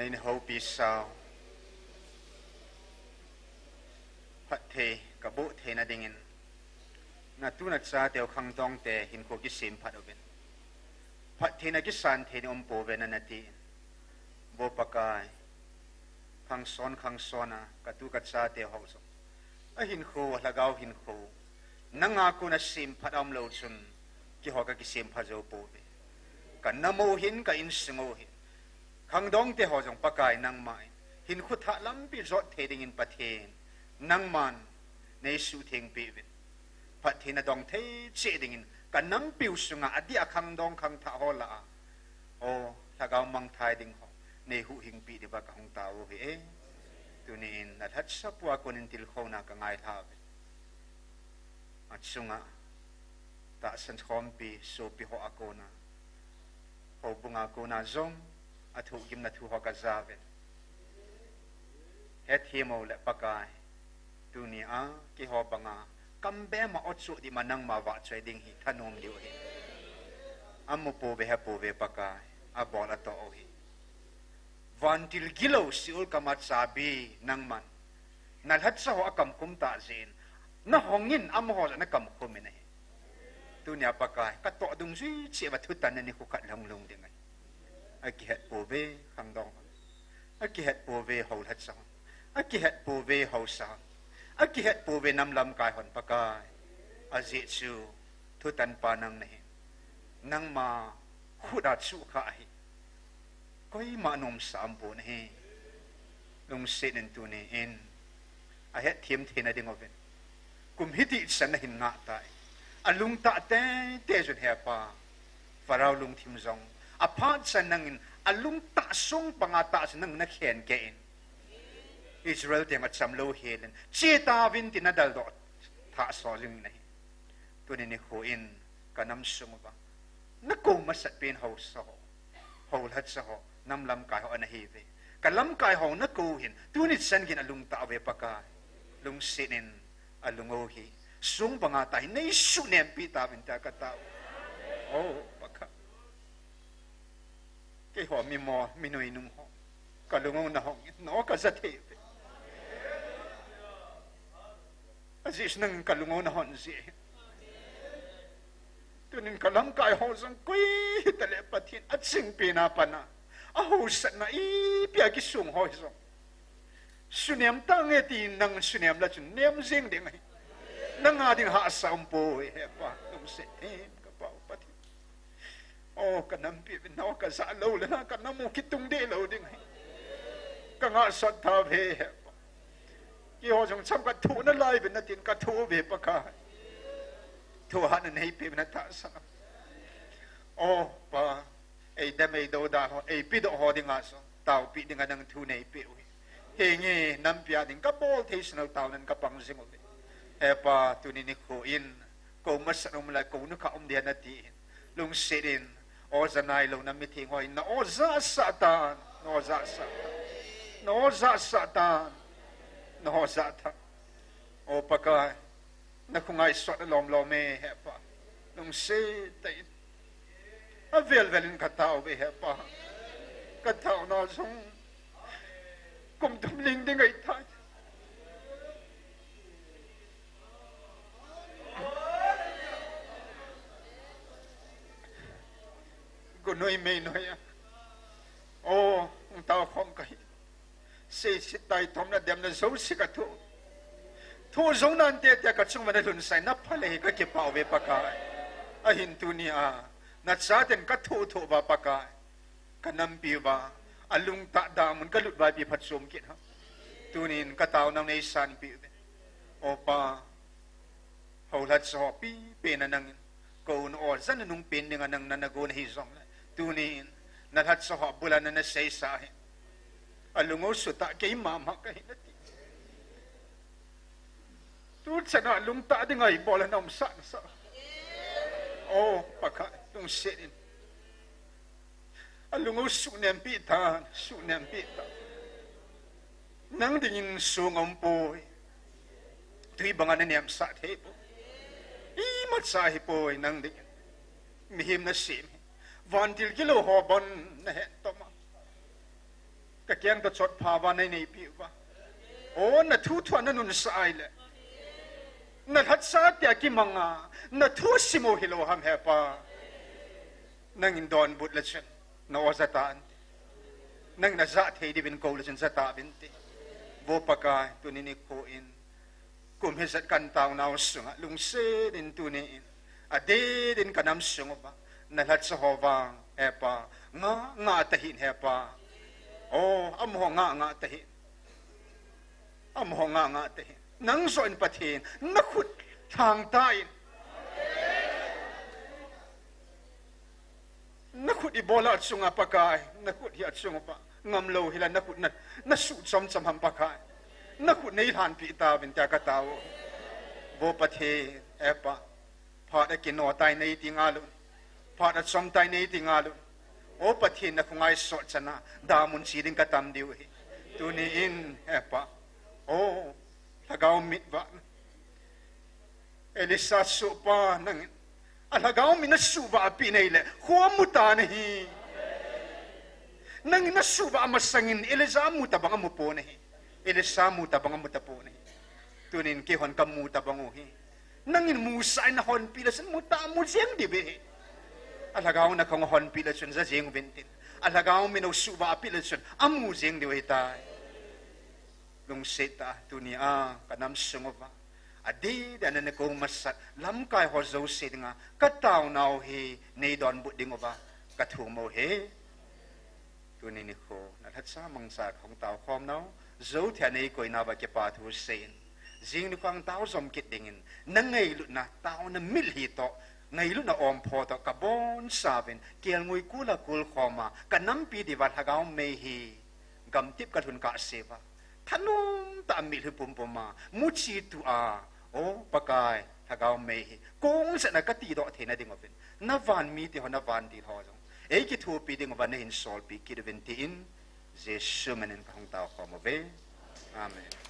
ในหัวปีสาวพัดเทกับบุเทนาดิ่งนาตุนัดซาเตียวขังตองเตหินโคกิสิมพัดเอาเป็นพัดเทนักิสันเทนอมโปเวนันตีโบปกายขังซ้อนกัตุกัดซาเตียวเขาสมหินโคละกาวหินโคนังอากูนัสิมพัดอมโลชุนกิหอกกิสิมพัดโจโปเวกันนโมหินกับอินสงโอหินขังดองเตหอจงปกายนังไม้หินขุดทะลำปีจอดเทดิ่งปะเทนนังมันในสุเทงปีวินปะเทนดองเทเจดิ่งกันนังปิวสุงาอดีอขังดองขังทะฮอละโอ้ถ้าเรามังไทยดิ่งหอในหูหิงปีเดบักของตาโอเฮตัวนี้นัดฮัดสับว่าคนอินทิลเขานักง่ายท่าวินอัดสุงาตาสันคอมปีโซปีหออาโกนาหอบุงอาโกนาจงอัฐุกิมนัทุหอกาซาวินเฮ็ดเฮียมเอาและปากายตัวนี้กิหอบังกัมเบมาอดสุดิมานังมาวะใจดิ่งหิท่านมดิวหิมุปูเบฮปูเวปากายบอลตัวโอหิวันที่กิโลสิอุลกามัดซาบีนังมันนัดฮัดสะหัวกัมคุมตาเซนน่าหงอินอัมหอจะนักกัมคุมนี่ตัวนี้ปากายกัดตัวดุงซีเสียวัตถุตันนี่คุกัดลงดิ่งไงอากิเฮตปูเวขังดองอากิเฮตปูเวหอฮัดสะอากิเฮตปูเวหอสาอากิเฮตปูเวนำลำกายหอนปากายอาเจจูทุตันปานังนี่นังมาขุดอัดสุขายก็ยิ่งมานมสามปูนี่ลงเสด็จตัวนี้เองอาเฮตเทียมเทนดิ่งเอาเป็นกุมฮิติสันหินงาตายอาลุงตาเต้จุดเฮปาฟาราลุงทิมจงอาพาดสันนังอาลุงตาสงปังอาตาสันนังนักเขียนเกณฑ์อิสราเอลเตียงอัดสำโลเฮเลนเจตาวินตินาดัลดอดท่าสอจึงนี่ตัวนี้โคอินกันน้ำสมบัตินักโกมาสัตเป็นเฮาสอเฮาลัดสอน้ำลำกายเฮาอันเฮเวกันลำกายเฮานักโกเห็นตัวนี้สันกินอลุงตาเวปากายลุงเซนินอลุงโอฮีสงบังอาตายในสุเนมปีตาวินตากตาโอ้ปากเกี่ยวมีมอมีหน่วยนุ่งห้องกันลุงโอนะห้องนอกกันสัตเทอาจิสนังกันลุงโอนะห้องสิตัวนี้กันลำกายเฮาสังกุยทะเลปะทินอัดสิงปีนาปนาอาหูสันนะอีเปียกิสุงหอยสงสุเนียมตั้งเอตีนังสุเนียมละจุนเนียมเสียงเด้งไงนังอาดิงหาสามโปเฮปะลุงเสกระเป๋าปะทิโอ้กันน้ำปีเป็นนอกกันสาโลเลยนะกันน้ำมูคิดตุงเดโลเด้งไงกันงาสัตทาเพเฮปะยี่ห้อจงช้ำกันทูนั่นไล่เป็นนาทีนกันทูเบปะกายทัวหันในปีนัทสนะโอ้ปะไอ้เดมไอ้โดดาไอ้ปีดหอดิ่งอาสตาวปีดิ่งอันนั้นทูในปีเฮงน้ำปีดิ่งกับบอลเทสนตาวนั้นกับปังซิงเลยเอปะตุนินิโคอินกูมัสนุมละกูนึกข้ามเดียนนาทีลุงเสดินโอจะนายลงน้ำมิถิงหอยนโอซาซาตานโอซาซาโอซาซาตานโอซาตานโอปะกายนักคงไอ้สอดลอมลอมเมเฮปะลุงเสดินอาเวลเวลินกัตเอาไปเฮปะกัตเอานอสงกุมตุมลิงดิ่งไอ้ท่ากูน้อยไม่น้อยโอ้ตาคอมกันเสียสิตายทอมนั่นเดี๋ยวนั่นสู้สิกันทูสงนั่นเดียร์กัดช่วงมันหลุนใส่นับพะเลยก็เก็บเอาไว้ปากกาอาหินตุนีอานัดซาเดนกัดทูบาปากกากันนำปีบาอลุงตาดามันก็หลุดใบปีพัดสมกิจฮะตุนีนก็ตาวนำในสันปีโอปาเขาหลัดสอบปีเป็นนังกูนอดซันนุ่งเป็นยังนังนันกูนฮิซองตุนีนนัดหัดสอบบุลานันเซย์สาเหอลุงอุสุตะเกี่ยมามากันนัดตูดสนะลุงตาได้ไงบอลน้ำสันสะโอ้ปะกะลุงเสดินลุงอุสุเนียมปีตาสุเนียมปีตานังได้ยินสูงอมปุยที่บางอันเนียมสัตย์เฮปอีมัดสาเหปอยนังได้มีหิมนัสิมวันที่กิโลหอบอนนะเห็นต่อมาก็ เกียงตัวจดภาวะในปีวะโอ้น่ะทุทวนนั่นสายเลยน่ะทัดซาเตียกิมังอ่ะน่ะทุสิโมฮิโลฮัมเฮปานั่งอินดอนบุตรละฉันน่ะอซาตานนั่งน่ะจะเทดิบินโกละฉันจะตาบินติโบปากายตัวนี้โคอินกุมเฮสัดกันตาวนาวสุงะลุงเซดินตัวนี้อดีดินกันน้ำสุงบะน่ะทัดสะฮอวังเฮปางาตะหินเฮปาโอ้อมหงงาตะหินอมหงงาตะหินนังส่วนประเทศนักขุดทางใต้นักขุดอีโบลาสุงะปากายนักขุดฮิอัดสุงะปะงำโลฮิลานักขุดนักสุดสมสมหัมปากายนักขุดในฐานปีตาเป็นจากตาวโบประเทศเอปะพอได้กินโนตายในติงาลุพอได้สมตายในติงาลุโอประเทศนักงายสดชนะดามุนสีดิงกตัมดิวฮิตัวนี้อินเอปะโอ้ถ้าเกามิดวะเอลิซาสุปานั่งถ้าเกามินัสสุบะปีนี่แหละหัวมุตานี่นั่งนัสสุบะมาสังอินเอลิซามุตาบังมุปโปนี่เอลิซามุตาบังมุตาโปนี่ตัวนี้เกี่ยวกับมุตาบังโอฮีนั่งอินมูสายนฮอนปีละสันมุตามุเจียงดิเบถ้าเกานักของฮอนปีละสันจะเจียงเวนตินถ้าเกามินัสสุบะปีละสันอามูเจียงดิเวตายลงเสตาตัวนี้กันน้ำสงบว่าอดีตอันนั้นก็มาสัตลำกายหัวเจ้าเสดงาก็เต่าหนาวเฮในดอนบุตรดิงว่าก็ถูกโมเฮตัวนี้นี่โคนัทสามังสาของเต่าคอมเนาเจ้าแทนนี้ก็น่าว่าเก็บปาทูเซนจิงนี่ควางเต่าสมกิดดิ่งนั่งไงลุนะเต่านั้นมิลฮิโตไงลุนะอมพอตกับบอนซาเวนเกี่ยงงวยกุละกุลขอมากันน้ำปีดีวัดฮะกาวเมฮีกำทิบกระทุนกะเสวะท่านุ่มตามมิลปุ่มปุ่มมามุชีตัวโอ้ปากายถ้าเกาเมย์กงเสนกตีดอกเทนดิ่งวันนับวันมีที่หัวนวันที่ทอจงกิทูปีดิ่งวันนี้อินโซลปีกิดเวนตีอินเจสุมันในของเตาขอมาเวอาเมน